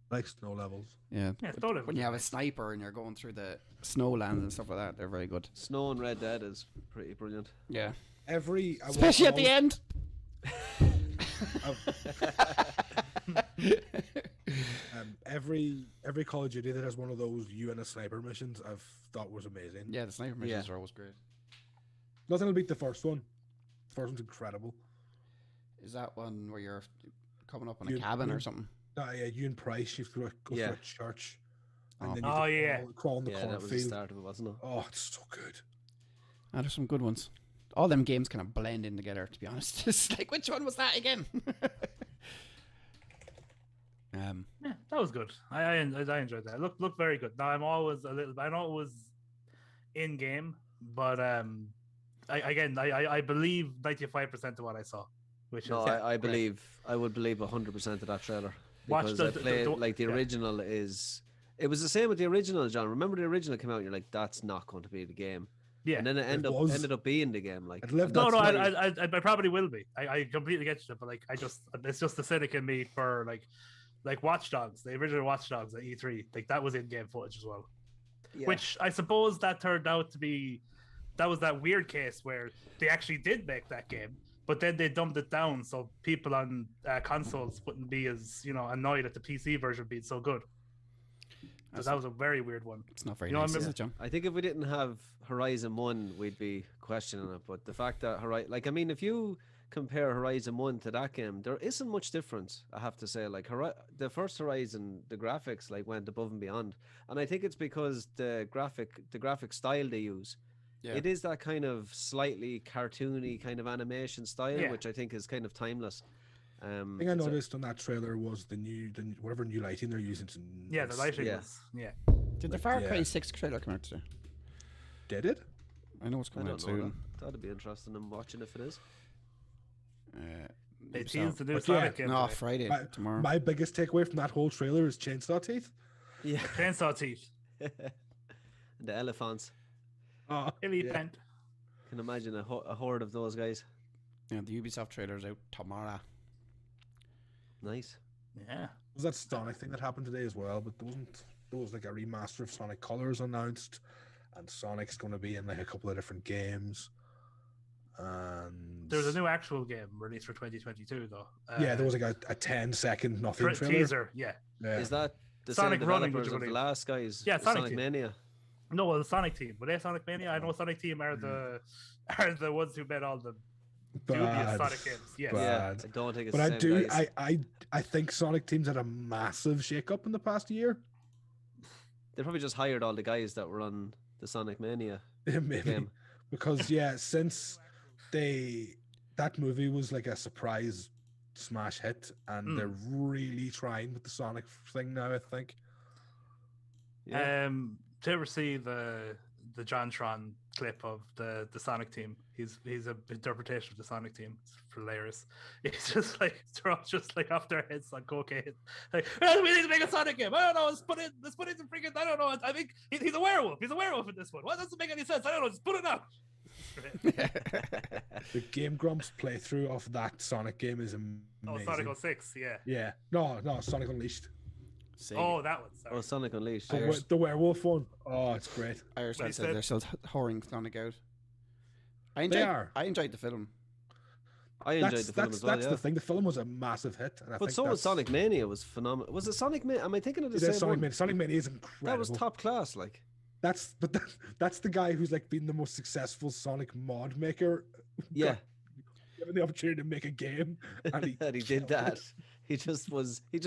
Like snow levels. Yeah. Yeah, But snow levels when you are have a nice. sniper and you're going through the snowlands and stuff like that, they're very good. Snow and Red Dead is pretty brilliant. Yeah. Especially at the end. Every Call of Duty that has one of those you and a sniper missions, I've thought was amazing. Yeah, the sniper missions are always great. Nothing will beat the first one. The first one's incredible. Is that one where you're coming up on You- a cabin you- or something? Yeah, you and Price, you have to go through Yeah. a church. And Oh. then you Oh, have to yeah. crawl in the Yeah, that was the cornfield. start of it, wasn't it? Oh, it's so good. Ah, there's some good ones. All them games kind of blend in together, to be honest. It's like, which one was that again? Yeah, that was good. I enjoyed that. Looked very good. Now I'm always a little. I know it was in game, but I believe 95% of what I saw, which No, is I believe I would believe 100% of that trailer Watch because the- I played the- like the yeah. original is. It was the same with the original, John. Remember the original came out, and you're like, that's not going to be the game, yeah. and then it was. ended up being the game. Like, It lived and No, that's no, why- I probably will be. I completely get you, but like it's just the cynic in me for like Watch Dogs, the original Watch Dogs at E3, like that was in-game footage as well. yeah. Which I suppose that turned out to be that was that weird case where they actually did make that game, but then they dumbed it down so people on consoles wouldn't be as annoyed at the PC version being so good. So that was a very weird one. It's not very You know, I nice, is remember- it, John? I think if we didn't have Horizon 1, we'd be questioning it. But the fact that if you compare Horizon 1 to that game, there isn't much difference, I have to say. Like, the first Horizon, the graphics went above and beyond. And I think it's because the graphic style they use, it is that kind of slightly cartoony kind of animation style, Yeah. which I think is kind of timeless. The thing I noticed on that trailer was the whatever new lighting they're using. Yeah, the lighting yeah. was Did the Far yeah. Cry 6 trailer come out today? Did it? I know it's I coming out don't know soon. that'd be interesting in watching if it is. they So- teased the new But yeah, Sonic game. No, today. Friday, tomorrow. My biggest takeaway from that whole trailer is chainsaw teeth. Yeah. Chainsaw Teeth, The elephants. Oh, Elephant. Can imagine a horde of those guys. Yeah, the Ubisoft trailer's out tomorrow. Nice. Yeah. was that Sonic thing that happened today as well? But there was like a remaster of Sonic Colors announced, and Sonic's going to be in like a couple of different games. And There was a new actual game released for 2022 though. yeah, there was like a 10-second nothing trailer. teaser. Yeah. Yeah. Is that the Sonic same Running, developers would you of the believe? last guys? Yeah, the Sonic Sonic Team. Mania. No, well, the Sonic Team. Were they Sonic Mania? I know Sonic Team are the ones who made all the dubious Bad. Sonic games. Yes. Yeah, Bad. I don't think it's But I the same do, guys. I think Sonic Team's had a massive shake-up in the past year. They probably just hired all the guys that were on the Sonic Mania Maybe game. because since that movie was like a surprise smash hit, and they're really trying with the Sonic thing now, I think. Yeah. Did you ever see the JonTron clip of the Sonic Team? He's a interpretation of the Sonic Team. It's hilarious. It's just like they're all just like off their heads on cocaine. Like, "Oh, we need to make a Sonic game. I don't know. Let's put in some freaking. I don't know. I think he's a werewolf. He's a werewolf in this one. What doesn't make any sense? I don't know. Just put it out. The Game Grumps playthrough of that Sonic game is amazing. Oh, Sonic 06, yeah. Yeah, no, Sonic Unleashed. Oh, that one. Sorry. Oh, Sonic Unleashed. The werewolf one. Oh, it's great. Irish Well said said. they're still whoring Sonic out. They are. I enjoyed the film. I enjoyed the film as well. That's Yeah. the thing. The film was a massive hit, and I But think so was that's- Sonic Mania. Was phenomenal. Was it Sonic Mania? Am I thinking of the It same is Sonic one? Mania. Sonic Mania is incredible. That was top class. Like, That's the guy who's like been the most successful Sonic mod maker. yeah, Given the opportunity to make a game, and he, that he did that. He just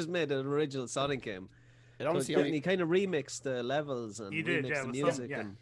made an original Sonic game. It So honestly, then he kind of remixed the levels and He did, remixed yeah, the it was some- music. yeah. And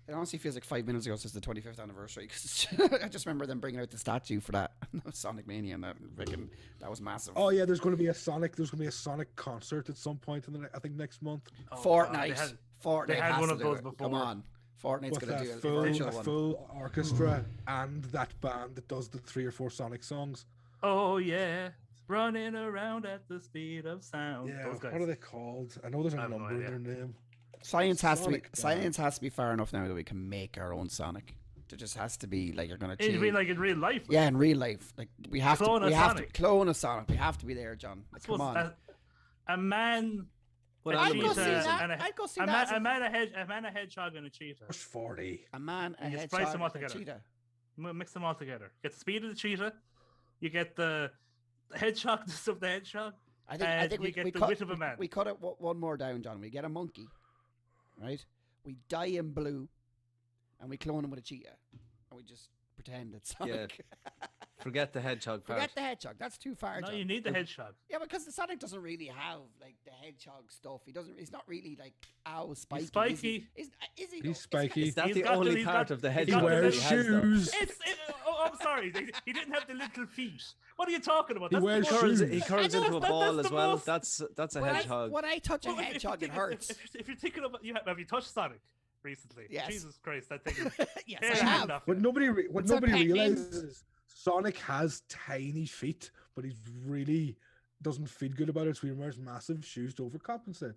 it honestly feels like 5 minutes ago since the 25th anniversary. Cause I just remember them bringing out the statue for that Sonic Mania, and that was massive. oh yeah, there's going to be a Sonic concert at some point in I think next month Oh, Fortnite. Fortnite they had has one to of do those it. before. Come on, Fortnite's with gonna do a an full, official a one. full orchestra and that band that does the 3 or 4 Sonic songs. Oh yeah. running around at the speed of sound. Yeah, Those guys. what are they called? I know there's I a have no number in idea. their name. Science has to be Sonic, science has to be far enough now that we can make our own Sonic. There just has to be like you're gonna In change. real, like in real life. Yeah, in real life, like we have Clone to. a We have to Sonic. clone a Sonic. We have to be there, John. I Like, suppose come on. a man. What a I'd animal go is see it? that. and a, I'd go see a that. man, a man, a hedgehog, and a cheetah. Push 40. A man, a You hedgehog, splice them all a together. cheetah. Mix them all together. Get the speed of the cheetah. You get the hedgehogness of the hedgehog. I And think you we get the cut, wit of a man. We cut it one more down, John. We get a monkey, right? We dye him blue, and we clone him with a cheetah, and we just pretend it's Sonic. Forget the hedgehog part. Forget the hedgehog. That's too far, No, John. you need the hedgehog. Yeah, because the Sonic doesn't really have like the hedgehog stuff. He doesn't. He's not really like spiky. He's spiky. Is he? He's spiky. Is that He's the got the- only he's part got- of the he's He got hedgehog the that wears he has, though? shoes. I'm sorry. He didn't have the little feet. What are you talking about? He That's the wears most- Curls, shoes. he curls I know, into a that's ball the as well. most- That's a When hedgehog. when I touch a Well, if you hedgehog, it think- hurts. If you're thinking about, have you touched Sonic recently? Yes. Jesus Christ, that thing. Yes, Yeah, I yeah, have. enough. What nobody It's a pet name. realizes is Sonic has tiny feet, but he really doesn't feel good about it, so he wears massive shoes to overcompensate.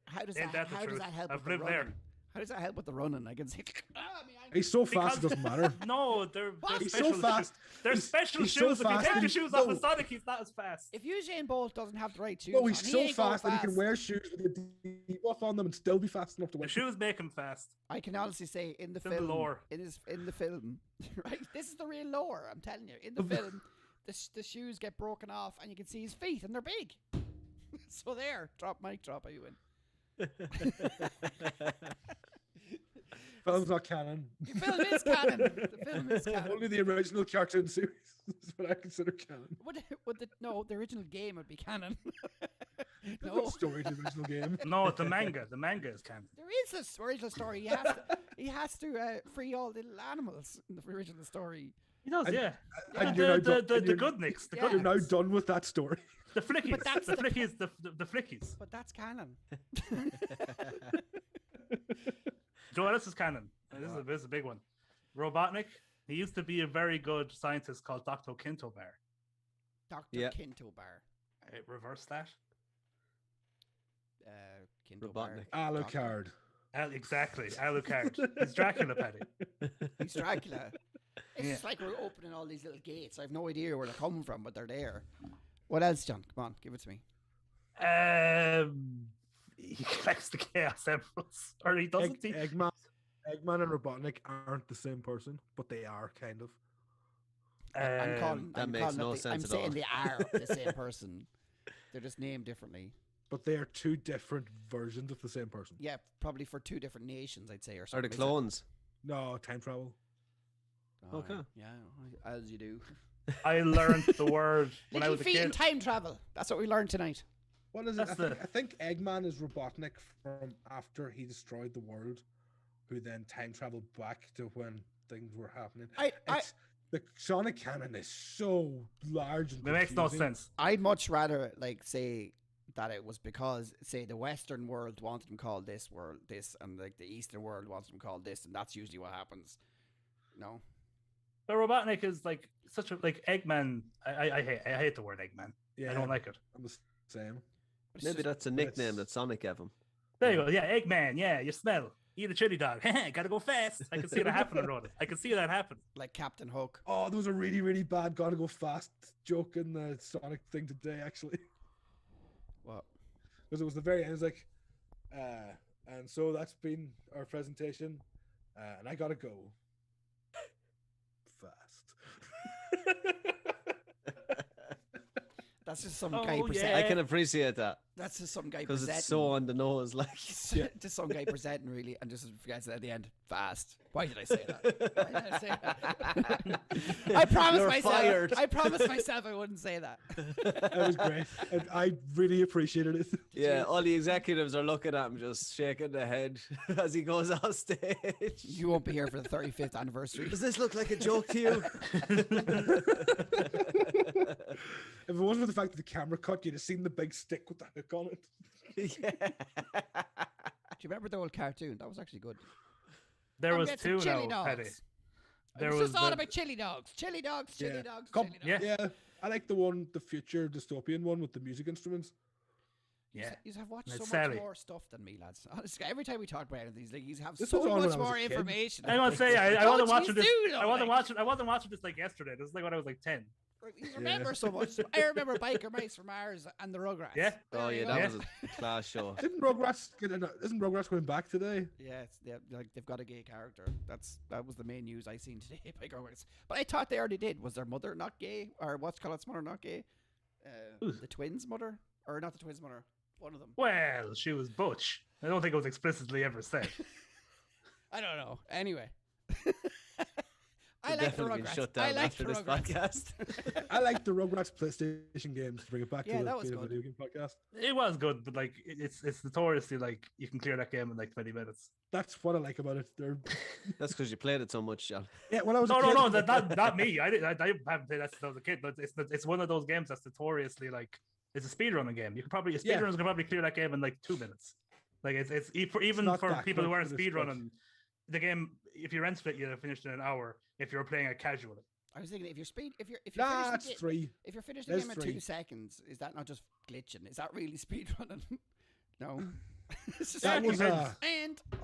How does Ain't that? that the How does truth? that help? I've with the lived there. running? How does that help with the running? I can see. My ankle. He's so fast it Because- doesn't matter. No, they're He's special so fast. shoes. They're He's- special he's shoes. so If you fast take that the he- shoes off no. of Sonic, he's not as fast. If Usain Bolt doesn't have the right shoes, No, he's on, he so ain't going fast that he can wear shoes with a debuff on them and still be fast enough to The win. shoes make him fast. I can honestly say in the It's in film, the lore. in the film, right? This is the real lore. I'm telling you. In the film, the shoes get broken off, and you can see his feet, and they're big. So there, mic drop. Are you in? Film's not canon. The film is canon. The film is canon. Only the original cartoon series is what I consider canon. The original game would be canon. There's no No, story to the original game. No, the manga is canon. there is this original story. He has to free all the little animals in the original story. He does, And- yeah. And The you're now done- and the you're- good nicks, the Yeah. good You're now nicks. done with that story. The flickies, But that's the the- flickies, the flickies. But that's canon. Joe, this is canon. This is a big one. Robotnik. He used to be a very good scientist called Dr. Kintobar. Dr. Yeah. Kintobar. Reverse that. Kintobar. Robotnik. Alucard. Exactly, Alucard. He's Dracula, Paddy. He's Dracula. It's Yeah. just like we're opening all these little gates. I have no idea where they're coming from, but they're there. What else, John? Come on, give it to me. He collects the Chaos Emeralds, or he doesn't. He? Eggman and Robotnik aren't the same person, but they are kind of. that makes no sense I'm at saying all. they are the same person. They're just named differently. But they are two different versions of the same person. Yeah, probably for two different nations, I'd say, or Are something. the Is it? clones? No, time travel. Oh, Okay. Yeah, as you do. I learned the word when I Little was a feet in kid. time travel. That's what we learned tonight. What is it? That's I think Eggman is Robotnik from after he destroyed the world, who then time traveled back to when things were happening. The Sonic canon is so large. And It makes no confusing. sense. I'd much rather say that it was because, say, the Western world wanted them called this world this, and like the Eastern world wants them called this, and that's usually what happens. No. But Robotnik is like such a Eggman. I hate the word Eggman. Yeah, I don't like it. I'm the same. But it's Maybe just- that's a nickname that Sonic gave him. There you go. Yeah, Eggman. Yeah, you smell. Eat a chili dog. Gotta go fast. I can see that happening, Roddy. I can see that happen. like Captain Hook. Oh, there was a really, really bad gotta go fast joke in the Sonic thing today, actually. What? Because it was the very end. It was like, and so that's been our presentation, and I gotta go fast. That's just some Oh, guy yeah. presenting. I can appreciate that That's just some guy because presenting. it's so on the nose. Like, Just some guy presenting, really, and just forgets it at the end. Fast. Why did I say that? Why did I say that? I promised You're myself. fired. I promised myself I wouldn't say that. It was great. And I really appreciated it. yeah, all the executives are looking at him, just shaking their head as he goes off stage. You won't be here for the 35th anniversary. Does this look like a joke to you? If it wasn't for the fact that the camera cut, you'd have seen the big stick with the hook on it. yeah. Do you remember the old cartoon? That was actually good. There I'll was get some two chili now, dogs. Paddy. It was just all about chili dogs. Chili dogs, chili Yeah. dogs, Come- chili dogs. Yeah. Yeah, I like the future dystopian one with the music instruments. Yeah. You have watched It's so much Sally. more stuff than me, lads. Honestly, every time we talk about it, these leagues have This so was on when much I was a more kid. information. I want to say I Oh, wasn't watching geez, this. dude, I wasn't like- watching this like yesterday. This is like when I was like 10. You remember so much. I remember Biker Mice from Mars and the Rugrats. Yeah. There Oh you yeah, go. that Yeah. was a class show. Isn't Rugrats going back today? Yeah, they've got a gay character. That was the main news I seen today. Biker Mice. But I thought they already did. Was their mother not gay, or what's Collett's mother not gay? The twins' mother, or not the twins' mother? One of them. Well, she was butch. I don't think it was explicitly ever said. I don't know. Anyway. I We'll like the definitely be Rugrats. shut I down like after the this Rugrats. podcast. I like the Rugrats PlayStation games to bring it back Yeah, to that the was being a good. video game podcast. It was good, but like it's notoriously like you can clear that game in like 20 minutes. That's what I like about it. That's because you played it so much, John. Yeah, when I was No, a no, kid, no, that's not me. I haven't played that since I was a kid, but it's one of those games that's notoriously like it's a speedrunning game. You can probably speedrunners can probably clear that game in like 2 minutes. Like it's even not for that people who quick aren't for this stuff. speedrunning, the game if you rent it, you finish in an hour. If you're playing it casually, I was thinking if you're Nah, finishing that's the ga- 3. if you're finishing the There's game in 3. 2 seconds, is that not just glitching? Is that really speedrunning? No. It's just That like- was and but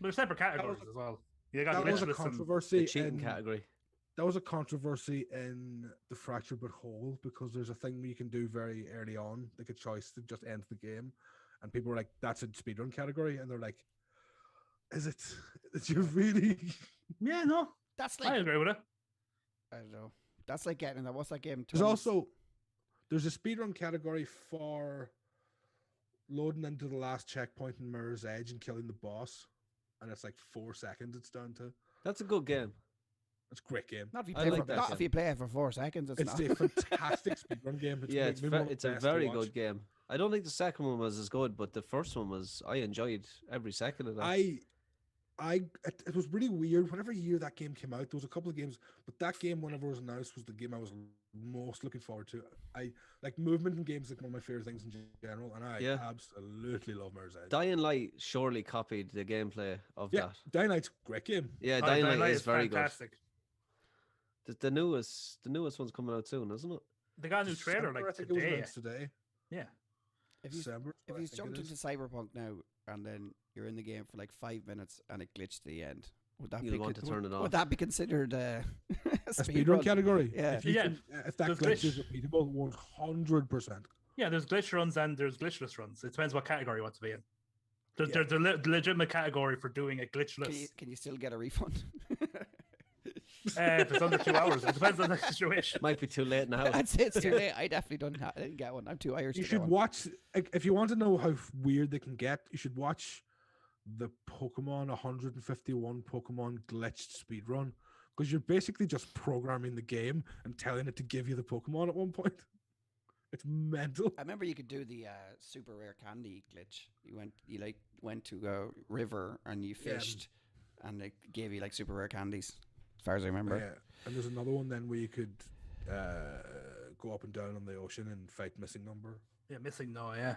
there's separate categories as well. You got that was a glitchless and controversy. The cheating in- category. That was a controversy in the Fractured But Whole because there's a thing you can do very early on, like a choice that just ends the game, and people were like, "That's a speedrun category," and they're like, "Is it? Did you really?" yeah, no, that's I like agree with it. I don't know. That's like getting what's that game? There's 20s? also there's a speedrun category for loading into the last checkpoint in Mirror's Edge and killing the boss, and it's like 4 seconds. It's down to. That's a good game. It's a great game. not if you I play like for, that not game. if you play it for 4 seconds. It's It's not. a fantastic speedrun game. Yeah, maybe one of it's the a best to very watch. good game. I don't think the second one was as good, but the first one was. I enjoyed every second of that. It was really weird. Whenever year that game came out, there was a couple of games, but that game, whenever it was announced, was the game I was most looking forward to. I like movement in games, like one of my favorite things in general, and I Yeah. absolutely love Mirror's Edge. Dying Light surely copied the gameplay of Yeah, that. Dying Light's a great game. Yeah, Oh, Dying Dying Light Light is very fantastic. good. The newest one's coming out soon, isn't it? They got a new trailer December, I like think it was today. announced today. Yeah, if you December. if I you think it jumped is. into Cyberpunk now and then you're in the game for like 5 minutes and it glitched to the end, would that You'll be want to turn it would off. that be considered a A speed speedrun run? category. Yeah. If you Yeah, can, if that there's glitch is glitch. repeatable, 100%. yeah. There's glitch runs and there's glitchless runs. It depends what category you want to be in. There's, Yeah. there's a legitimate category for doing a glitchless. Can you still get a refund? If it's under 2 hours, it depends on the situation. Might be too late now. I'd say it's too late. I definitely I didn't get one. I'm too Irish. You to get should one. watch, like, if you want to know how weird they can get, you should watch the Pokemon 151 Pokemon glitched speedrun, because you're basically just programming the game and telling it to give you the Pokemon at one point. It's mental. I remember you could do the super rare candy glitch. You went to a river and you Yeah. fished, and it gave you like super rare candies, as far as I remember. Yeah. And there's another one then where you could go up and down on the ocean and fight missing number. Yeah, missing no, yeah.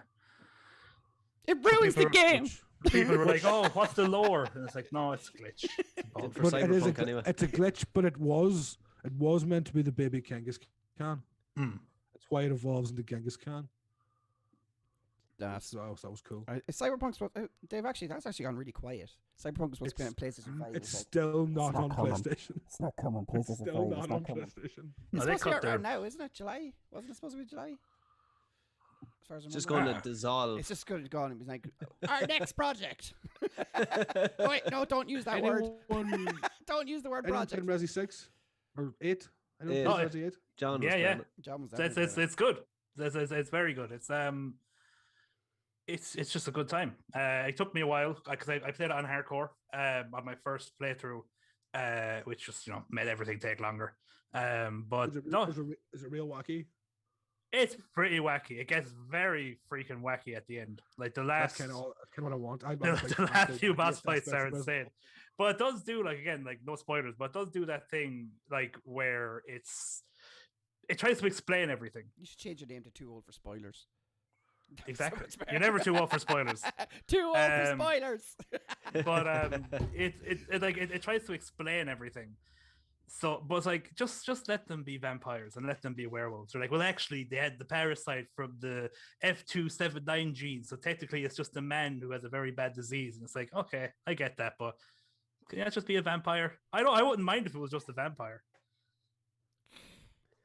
It ruins the People- game. People were like, "Oh, what's the lore?" And it's like, "No, it's a glitch." Did for But it is Cyberpunk anyway. it's a glitch, but it was meant to be the baby Genghis Khan. Hmm. That's why it evolves into Genghis Khan. That's So that was cool. Cyberpunk's that's actually gone really quiet. Cyberpunk was supposed to be on PlayStation 5. It's still not not on coming. PlayStation. It's not coming. It's still not on PlayStation. It's Oh, they supposed to be cut out their- around now, isn't it? July? Wasn't it supposed to be July? As far as I It's just remember. going to dissolve. It's just going to go on. It was like, our next project. Wait, no, don't use that word. Anyone, Don't use the word anyone project. playing Resi 6 or 8? I don't Yeah. know Oh, Resi 8. John was Yeah, playing yeah. it. John was It's definitely it's good. It's very good. It's just a good time. It took me a while because I played it on hardcore on my first playthrough, which just made everything take longer. But no, Is it real wacky? it's pretty wacky. It gets very freaking wacky at the end. Like the That's last, kind of what I want. the last few boss fights are insane. But it does do like no spoilers, but it does do that thing like where it tries to explain everything. You should change your name to Too Old for Spoilers. Exactly. much better. You're never too old for spoilers. Too old for Um, spoilers. But it tries to explain everything So, but it's like just let them be vampires and let them be werewolves. They're like, well, actually, they had the parasite from the F279 gene, so technically, it's just a man who has a very bad disease. And it's like, okay, I get that, but can it just be a vampire? I wouldn't mind if it was just a vampire.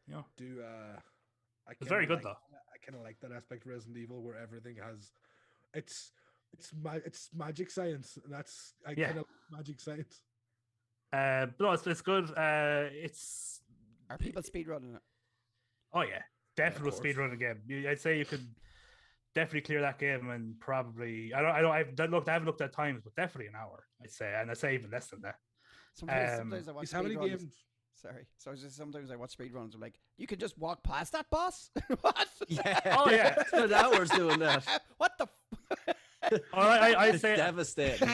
You know, it's very good though. I kind of like that aspect of Resident Evil where everything has, it's magic science. That's I Yeah. kind of like magic science. But no, it's good. It's Are people speedrunning it? oh yeah, definitely course. speedrun game. I'd say you could definitely clear that game and probably I haven't looked at times, but definitely an hour. I'd say, and I'd say even less than that. Sometimes I watch How many speedruns. games? Sorry. So it's just sometimes I watch speedruns. I'm like, you can just walk past that boss? What? Yeah. Oh yeah. Spent hours doing that. What the? I'd It's say, devastating.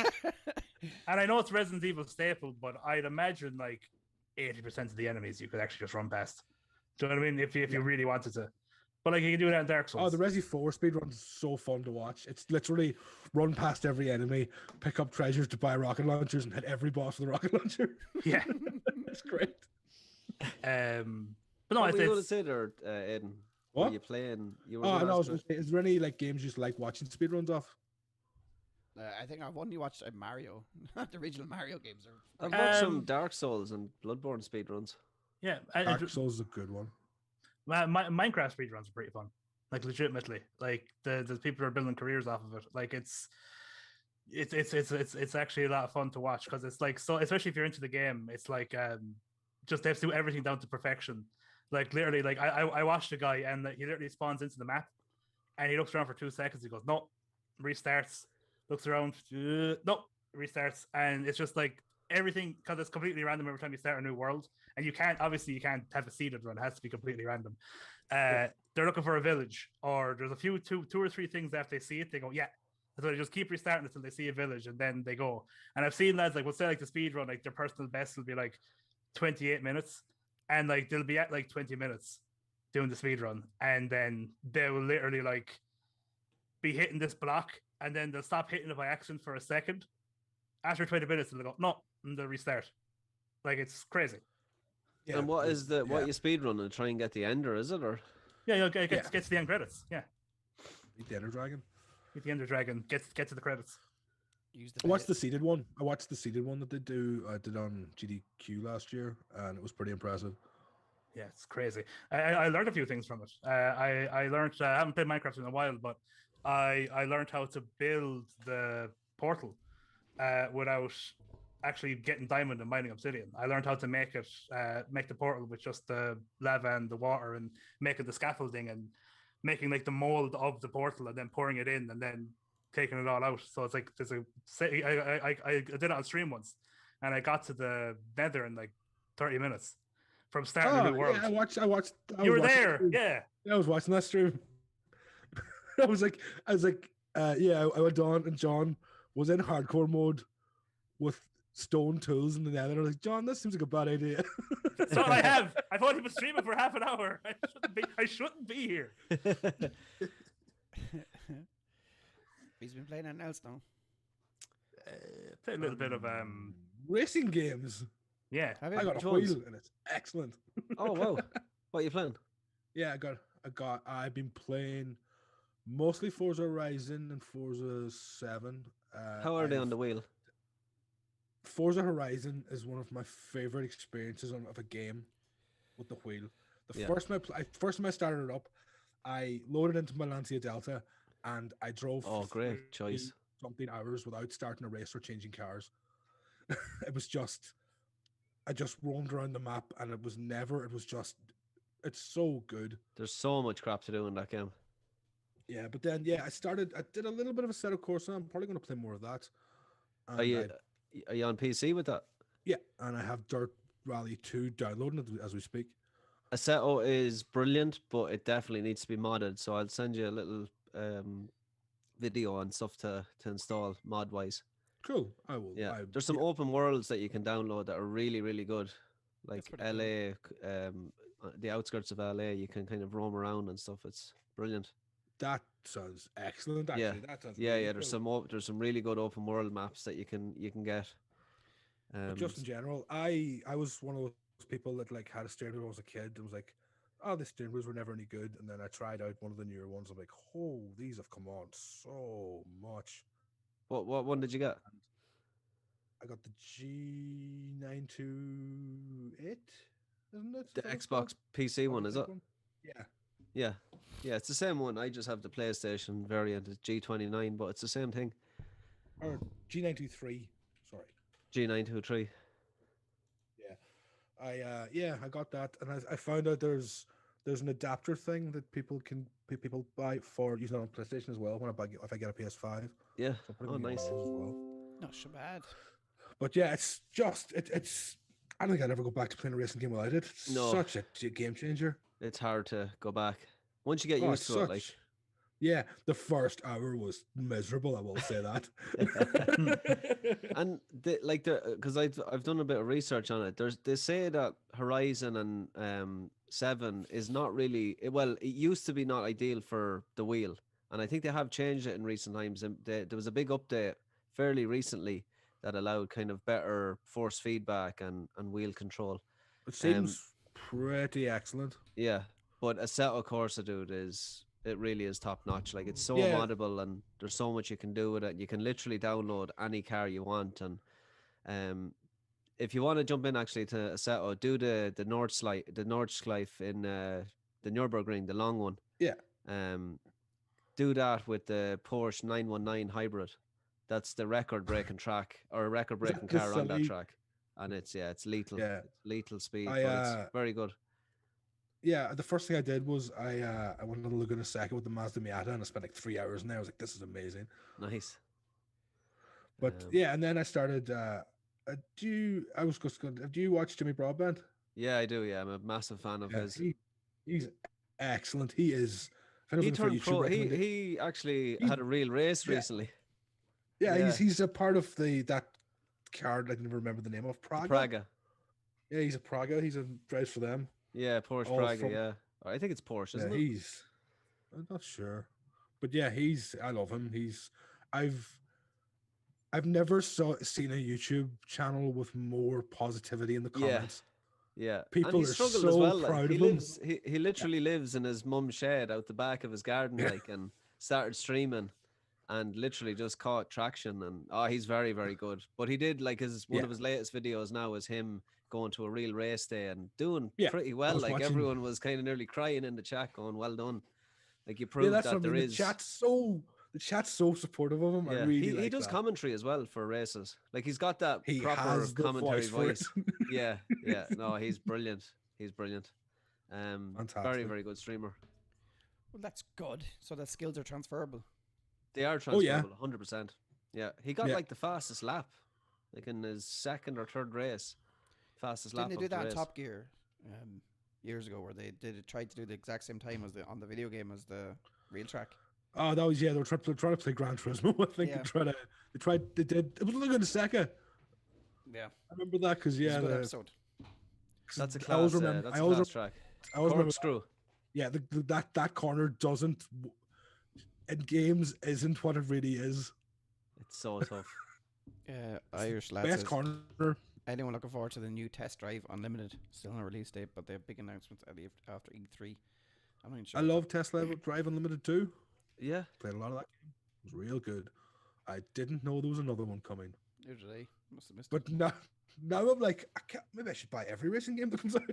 and I know it's Resident Evil staple, but I'd imagine like 80% of the enemies you could actually just run past. Do you know what I mean? If you really wanted to, but like you can do that in Dark Souls. Oh, the Resi 4 speedrun's so fun to watch. It's literally run past every enemy, pick up treasures to buy rocket launchers, and hit every boss with a rocket launcher. Yeah. It's great. But no, What were you going to it's say there, Aiden? What? Were you playing? You were Oh, gonna no, I ask was me- gonna say, is there any like games you just like watching speedruns of? I think I've only watched Mario. The original Mario games are. I've watched some Dark Souls and Bloodborne speedruns. yeah. Dark Souls is a good one. Minecraft speedruns are pretty fun. Like legitimately, like the people are building careers off of it. Like it's actually a lot of fun to watch because it's like so, especially if you're into the game, it's like just they have to do everything down to perfection. Like literally, like I watched a guy and he literally spawns into the map, and he looks around for 2 seconds. He goes, no, restarts. Looks around, no, restarts, and it's just like everything because it's completely random every time you start a new world, and you can't have a seeded run. It has to be completely random. They're looking for a village, or there's a few two or three things after they see it, they go, yeah. So they just keep restarting until they see a village, and then they go. And I've seen lads like we'll say like the speed run, like their personal best will be like 28 minutes, and like they'll be at like 20 minutes doing the speed run, and then they will literally like be hitting this block, and then they'll stop hitting it by accident for a second. After 20 minutes, they'll go, no, and they'll restart. Like it's crazy. Yeah, And what but- is the what yeah. you speedrun and try and get the ender? Is it or? Yeah, you'll get to the end credits. Yeah, Beat the Ender Dragon. get the Ender Dragon, get to the credits. Use I watched the seeded one. I watched the seeded one that they did on GDQ last year, and it was pretty impressive. Yeah, it's crazy. I learned a few things from it. I learned I haven't played Minecraft in a while, but I learned how to build the portal without actually getting diamond and mining obsidian. I learned how to make it make the portal with just the lava and the water, and making the scaffolding and making like the mold of the portal, and then pouring it in and then taking it all out. So it's like there's I did it on stream once, and I got to the Nether in like 30 minutes from starting a new world. Yeah, I watched. I You was were watching there, the stream. yeah. I was watching that stream. I was like, yeah. I went on, and John was in hardcore mode with stone tools in the Nether. I was like, John, that seems like a bad idea. That's all I have. I've only been streaming for half an hour. I shouldn't be here. He's been playing anything else now. Play a little bit of Racing games. yeah. Have I you? got a Which ones? wheel, and it's excellent. Oh wow! What are you playing? Yeah, I've been playing mostly Forza Horizon and Forza 7. How are they on the wheel? Forza Horizon is one of my favorite experiences of a game with the wheel. The Yeah. first time I started it up, I loaded into my Lancia Delta and I drove Oh, for great choice. something hours without starting a race or changing cars. It was just, I just roamed around the map, and it's so good. There's so much crap to do in that game. Yeah, but then I did a little bit of a set of course, and I'm probably going to play more of that. Are you on PC with that? Yeah, and I have Dirt Rally 2 downloading it as we speak. Assetto is brilliant, but it definitely needs to be modded. So I'll send you a little video and stuff to install mod wise. Cool, I will. Yeah, there's some open worlds that you can download that are really, really good. Like That's pretty LA, the outskirts of LA, you can kind of roam around and stuff. It's brilliant. That sounds excellent. Actually, Yeah. that sounds Yeah, really yeah. There's cool. there's some really good open world maps that you can get. But just in general, I was one of those people that like had a steering wheel when I was a kid and was like, oh, the steering wheels were never any good. And then I tried out one of the newer ones. I'm like, oh, these have come on so much. What one did you get? I got the G928, isn't it? The Is that what it's Xbox called? PC one, is it? One? Yeah. Yeah. Yeah, it's the same one. I just have the PlayStation variant, it's G29, but it's the same thing. Or G923. Sorry. G923. Yeah. I got that, and I found out there's an adapter thing that people buy for using it on PlayStation as well. If I get a PS5. Yeah. So I'm Oh, putting it on nice. those as well. Not so bad. But yeah, it's just it's. I don't think I'd ever go back to playing a racing game without it. It's No. such a game changer. It's hard to go back. Once you get Oh, used to it, like. Yeah, the first hour was miserable. I will say that. And because I've done a bit of research on it. They say that Horizon and 7 is not really well. It used to be not ideal for the wheel, and I think they have changed it in recent times. And there was a big update fairly recently that allowed kind of better force feedback and wheel control. It seems pretty excellent. Yeah, but Assetto Corsa, dude, it really is top notch. Like, it's so Yeah. moddable, and there's so much you can do with it. You can literally download any car you want, and if you want to jump in actually to Assetto, do the Nordschleife in the Nürburgring, the long one. Yeah. Do that with the Porsche 919 hybrid. That's the record-breaking track, or a record-breaking car on that track, and it's lethal. Yeah. It's lethal speed. But it's very good. Yeah, the first thing I did was I went on a Laguna Seca with the Mazda Miata, and I spent like 3 hours in there. I was like, this is amazing. Nice. But yeah, and then I started. Do you watch Jimmy Broadbent? Yeah, I do. Yeah, I'm a massive fan of his. He's excellent. He is. He turned pro. He actually had a real race recently. Yeah, he's a part of that card. I can never remember the name of Praga. Yeah, he's a Praga. He's a drives for them. Yeah, Porsche Praga. Yeah, I think it's Porsche, isn't it? I'm not sure, but yeah, I love him. I've never seen a YouTube channel with more positivity in the comments. Yeah. People and he are struggled so as well. proud Like, of him. He literally lives in his mum's shed out the back of his garden, like, and started streaming, and literally just caught traction. And he's very, very good. But he did like one of his latest videos now is him going to a real race day and doing pretty well. Like, everyone was kind of nearly crying in the chat, going, "Well done!" Like, you proved that there is. The chat's so supportive of him. Yeah. I really he does commentary as well for races. Like, he's got that proper commentary voice. Yeah. No, he's brilliant. He's brilliant. Fantastic. Very, very good streamer. Well, that's good. So the skills are transferable. They are transferable, 100%. Yeah, he got like the fastest lap, like in his second or third race. Fastest lap. Didn't they do that race. in Top Gear years ago, where they tried to do the exact same time as on the video game as the real track? Oh, that was they were trying to play Gran Turismo. I think they did. It was Laguna Seca. Yeah, I remember that because it's a good episode. That's a class. That's a class track. I always remember Corkscrew. Yeah, that corner doesn't in games isn't what it really is. It's so tough. Irish lads. Best corner. Anyone looking forward to the new Test Drive Unlimited? Still on a release date, but they have big announcements after E3. I'm not sure. I love Tesla Drive Unlimited too. Yeah, played a lot of that game. It was real good. I didn't know there was another one coming. Neither did I. Must have missed but it. Now I'm like, maybe I should buy every racing game that comes out.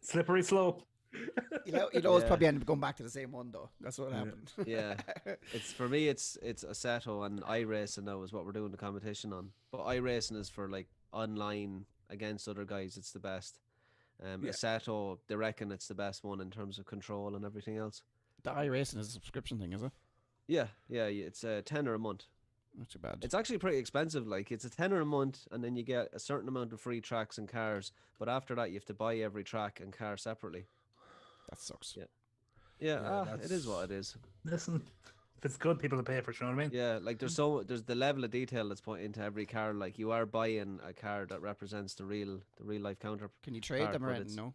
Slippery slope. You'd always probably end up going back to the same one though. That's what happened. Yeah, for me. It's Assetto and iRacing now is what we're doing the competition on. But iRacing is for like online against other guys. It's the best. Assetto, they reckon it's the best one in terms of control and everything else. The iRacing is a subscription thing, is it? Yeah. It's a $10 a month. Not too bad. It's actually pretty expensive. Like, it's a $10 a month, and then you get a certain amount of free tracks and cars. But after that, you have to buy every track and car separately. That sucks. Yeah. It is what it is. Listen, if it's good, people will pay for it. You know what I mean? Yeah, like there's the level of detail that's put into every car. Like, you are buying a car that represents the real life counter. Can you trade them or anything? No.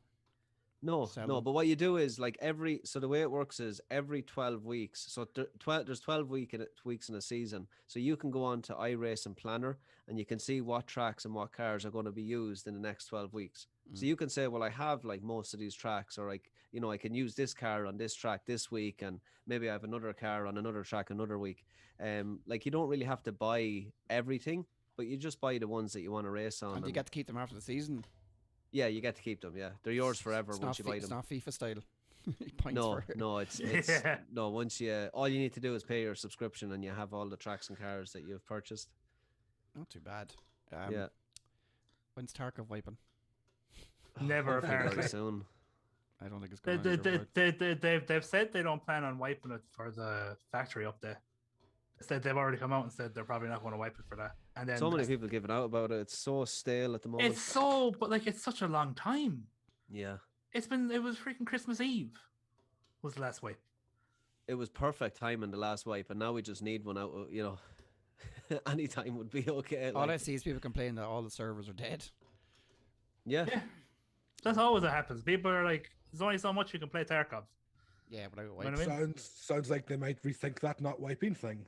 No, Sell no. them. But what you do is like so the way it works is every 12 weeks. So there's 12 weeks in a season. So you can go on to iRacing Planner and you can see what tracks and what cars are going to be used in the next 12 weeks. So you can say, well, I have like most of these tracks, or like, I can use this car on this track this week, and maybe I have another car on another track another week. Like you don't really have to buy everything, but you just buy the ones that you want to race on. And you get to keep them after the season. Yeah, you get to keep them. Yeah, they're yours forever once you buy them. It's not FIFA style. Points No, for it. no, it's no. Once all you need to do is pay your subscription, and you have all the tracks and cars that you've purchased. Not too bad. Yeah. When's Tarkov wiping? Never Hopefully apparently. very soon. I don't think it's going to. They've said they don't plan on wiping it for the factory update. Said they've already come out and said they're probably not going to wipe it for that. And then So many people giving out about it. It's so stale at the moment. but like it's such a long time. Yeah, It was freaking Christmas Eve was the last wipe. it was perfect time in the last wipe, and now we just need one out. Any time would be okay. All I Like, see is people complaining that all the servers are dead. yeah, Yeah. That's always what happens. People are like, there's only so much you can play Tarkov. Yeah, but I You know wipe. what I mean? Sounds like they might rethink that not wiping thing.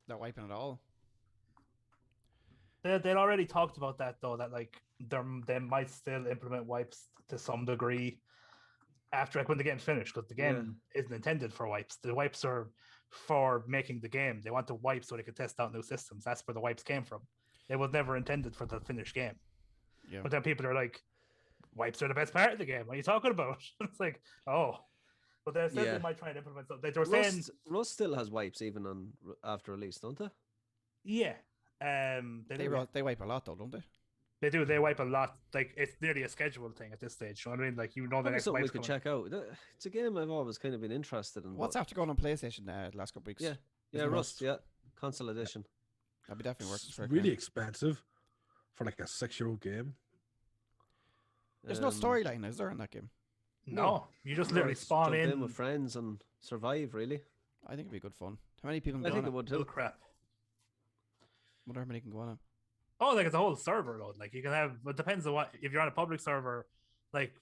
Not wiping at all. They'd already talked about that though, that like they might still implement wipes to some degree after like when the game's finished, because the game isn't intended for wipes. The wipes are for making the game. They want to wipe so they can test out new systems. That's where the wipes came from. It was never intended for the finished game. Yeah. But then people are like, wipes are the best part of the game. What are you talking about? It's like, oh. But they said Yeah. they might try and implement something. They were saying, Rust still has wipes even on after release, don't they? yeah. They wipe a lot though, don't they? They do. They wipe a lot. Like it's nearly a scheduled thing at this stage. You know what I mean? Like the Probably next something we wipe's could coming. check out. It's a game I've always kind of been interested in. What's but- after going on PlayStation the last couple weeks? Yeah, Isn't it Rust. Yeah, console edition. That'd be definitely worth it. It's for a really game. expensive for like a 6-year-old game. There's no storyline, is there, in that game? No, you just No, literally it's spawn jump in with friends and survive. Really, I think it'd be good fun. How many people can I go think on it it? would Bull too. crap. Wonder how many can go on it. Oh, like it's a whole server load. Like you can have. It depends on what. If you're on a public server, like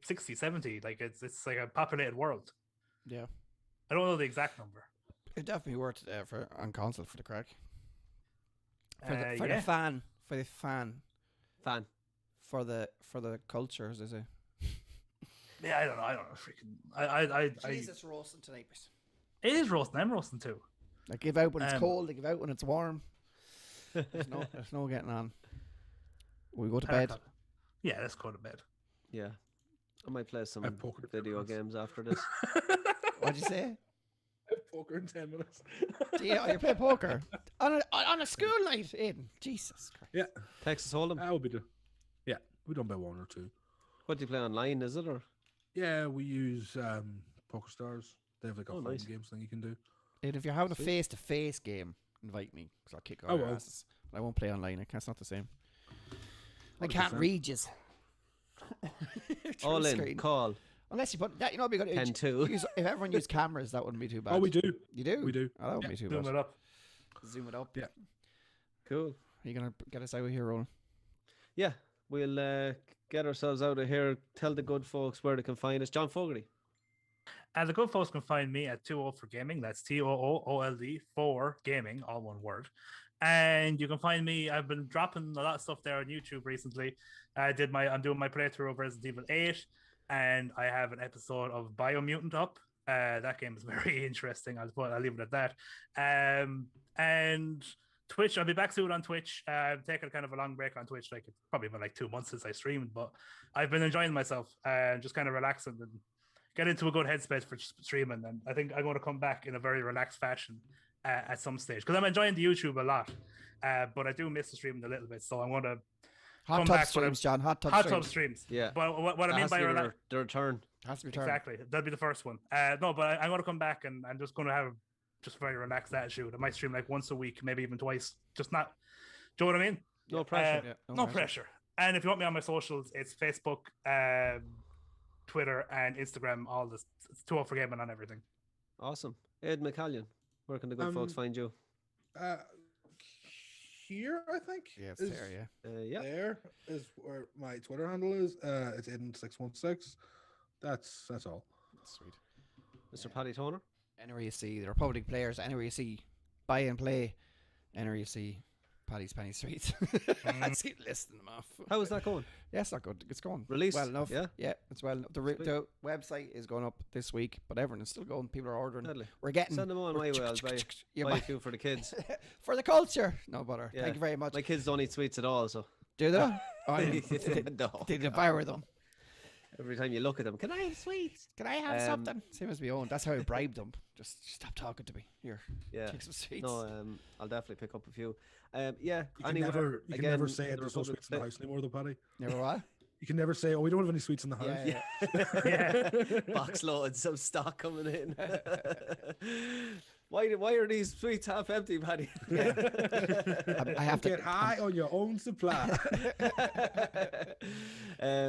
60, 70. Like it's like a populated world. Yeah. I don't know the exact number. It'd definitely be worth it for on console for the crack. For the Yeah. fan. Fan. For the culture, as they say. Yeah, I don't know. Freaking. roasting tonight, boys. It is roasting. I'm roasting too. They give out when it's Um, cold, they give out when it's warm. There's no getting on. We go to bed. Yeah, let's go to bed. Yeah, I might play some I've poker video games after this. What'd you say? Poker in 10 minutes. Yeah, you play poker on a school night, Aiden. Jesus Christ. Yeah, Texas Hold'em. that would be yeah, we done by 1 or 2. What do you play online? Is it or? Yeah, we use Poker Stars. They have like a Oh, phone nice. games thing you can do. And if you're having a Sweet. face-to-face game, invite me because I'll kick all Oh, your well. asses. But I won't play online. It's not the same. I can't 100%. read yous. Through All the in. screen. Call. Unless you put that, it'd be good. 10-2. If everyone used cameras, that wouldn't be too bad. Oh, we do. You do? We do. Oh, that wouldn't be too Zoom bad. it up. Zoom it up. Yeah. Cool. Are you gonna get us out of here, Roland? Yeah, we'll get ourselves out of here. Tell the good folks where they can find us. John Fogarty. And the good folks can find me at 20 for Gaming. That's TOOOLD for Gaming, all one word. And you can find me. I've been dropping a lot of stuff there on YouTube recently. I'm doing my playthrough of Resident Evil 8, and I have an episode of Biomutant up. That game is very interesting. I'll leave it at that. And Twitch, I'll be back soon on Twitch. I've taken kind of a long break on Twitch, like it's probably been like 2 months since I streamed, but I've been enjoying myself and just kind of relaxing and get into a good headspace for streaming. And I think I'm going to come back in a very relaxed fashion at some stage because I'm enjoying the YouTube a lot, but I do miss the streaming a little bit. So I'm going to Hot come tub back streams, John. Hot tub hot streams. tub streams. Yeah. But what I That mean has by to be relax, the return. Has to be turned. exactly, that'll be the first one. No, but I'm going to come back and I'm just going to have just very relaxed attitude. I might stream like once a week, maybe even twice. Just not. Do you know what I mean? No pressure. Yeah, No pressure. And if you want me on my socials, it's Facebook, Twitter, and Instagram. All this. It's 20 for Gaming on everything. Awesome. Ed McCallion, where can the good folks find you? here, I think. Yeah, it's is, there, yeah. Yeah. There is where my Twitter handle is. It's Aiden616. That's all. Sweet. Mr. Paddy Toner. Anywhere you see the Republic players, anywhere you see buy and play, anywhere you see Paddy's Penny Streets. I keep listing them off. How is that going? Yeah, it's not good. It's going Released? well enough. Yeah? It's well enough. The website is going up this week, but everyone is still going. People are ordering. Deadly. We're getting. Send them on my way. I'll buy a few for the kids. For the culture. No bother. Yeah. Thank you very much. My kids don't eat sweets at all, so. Do they? No. They devour them. Every time you look at them, can I have sweets? Can I have something? Same as my own. That's how I bribed them. Just stop talking to me. Here, Yeah. take some sweets. No, I'll definitely pick up a few. Yeah. You can Anywhere, never, again, say the there's no Republic sweets in the house anymore, though, Paddy. Never what? You can never say, "Oh, we don't have any sweets in the house." Yeah. Box loads of stock coming in. Why are these sweets half empty, Paddy? I have to Get high on your own supply.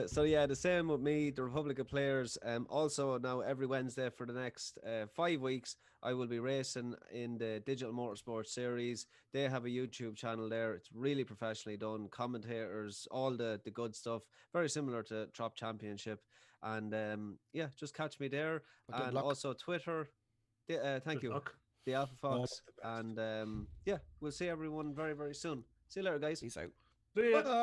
So yeah, the same with me, the Republic of Players. Also now every Wednesday for the next 5 weeks, I will be racing in the Digital Motorsports series. They have a YouTube channel there. It's really professionally done. Commentators, all the good stuff. Very similar to Trop Championship. And yeah, just catch me there. Well, good and luck. also Twitter. Thank you. The Alpha Fox. And yeah, we'll see everyone very, very soon. See you later, guys. Peace out. See ya.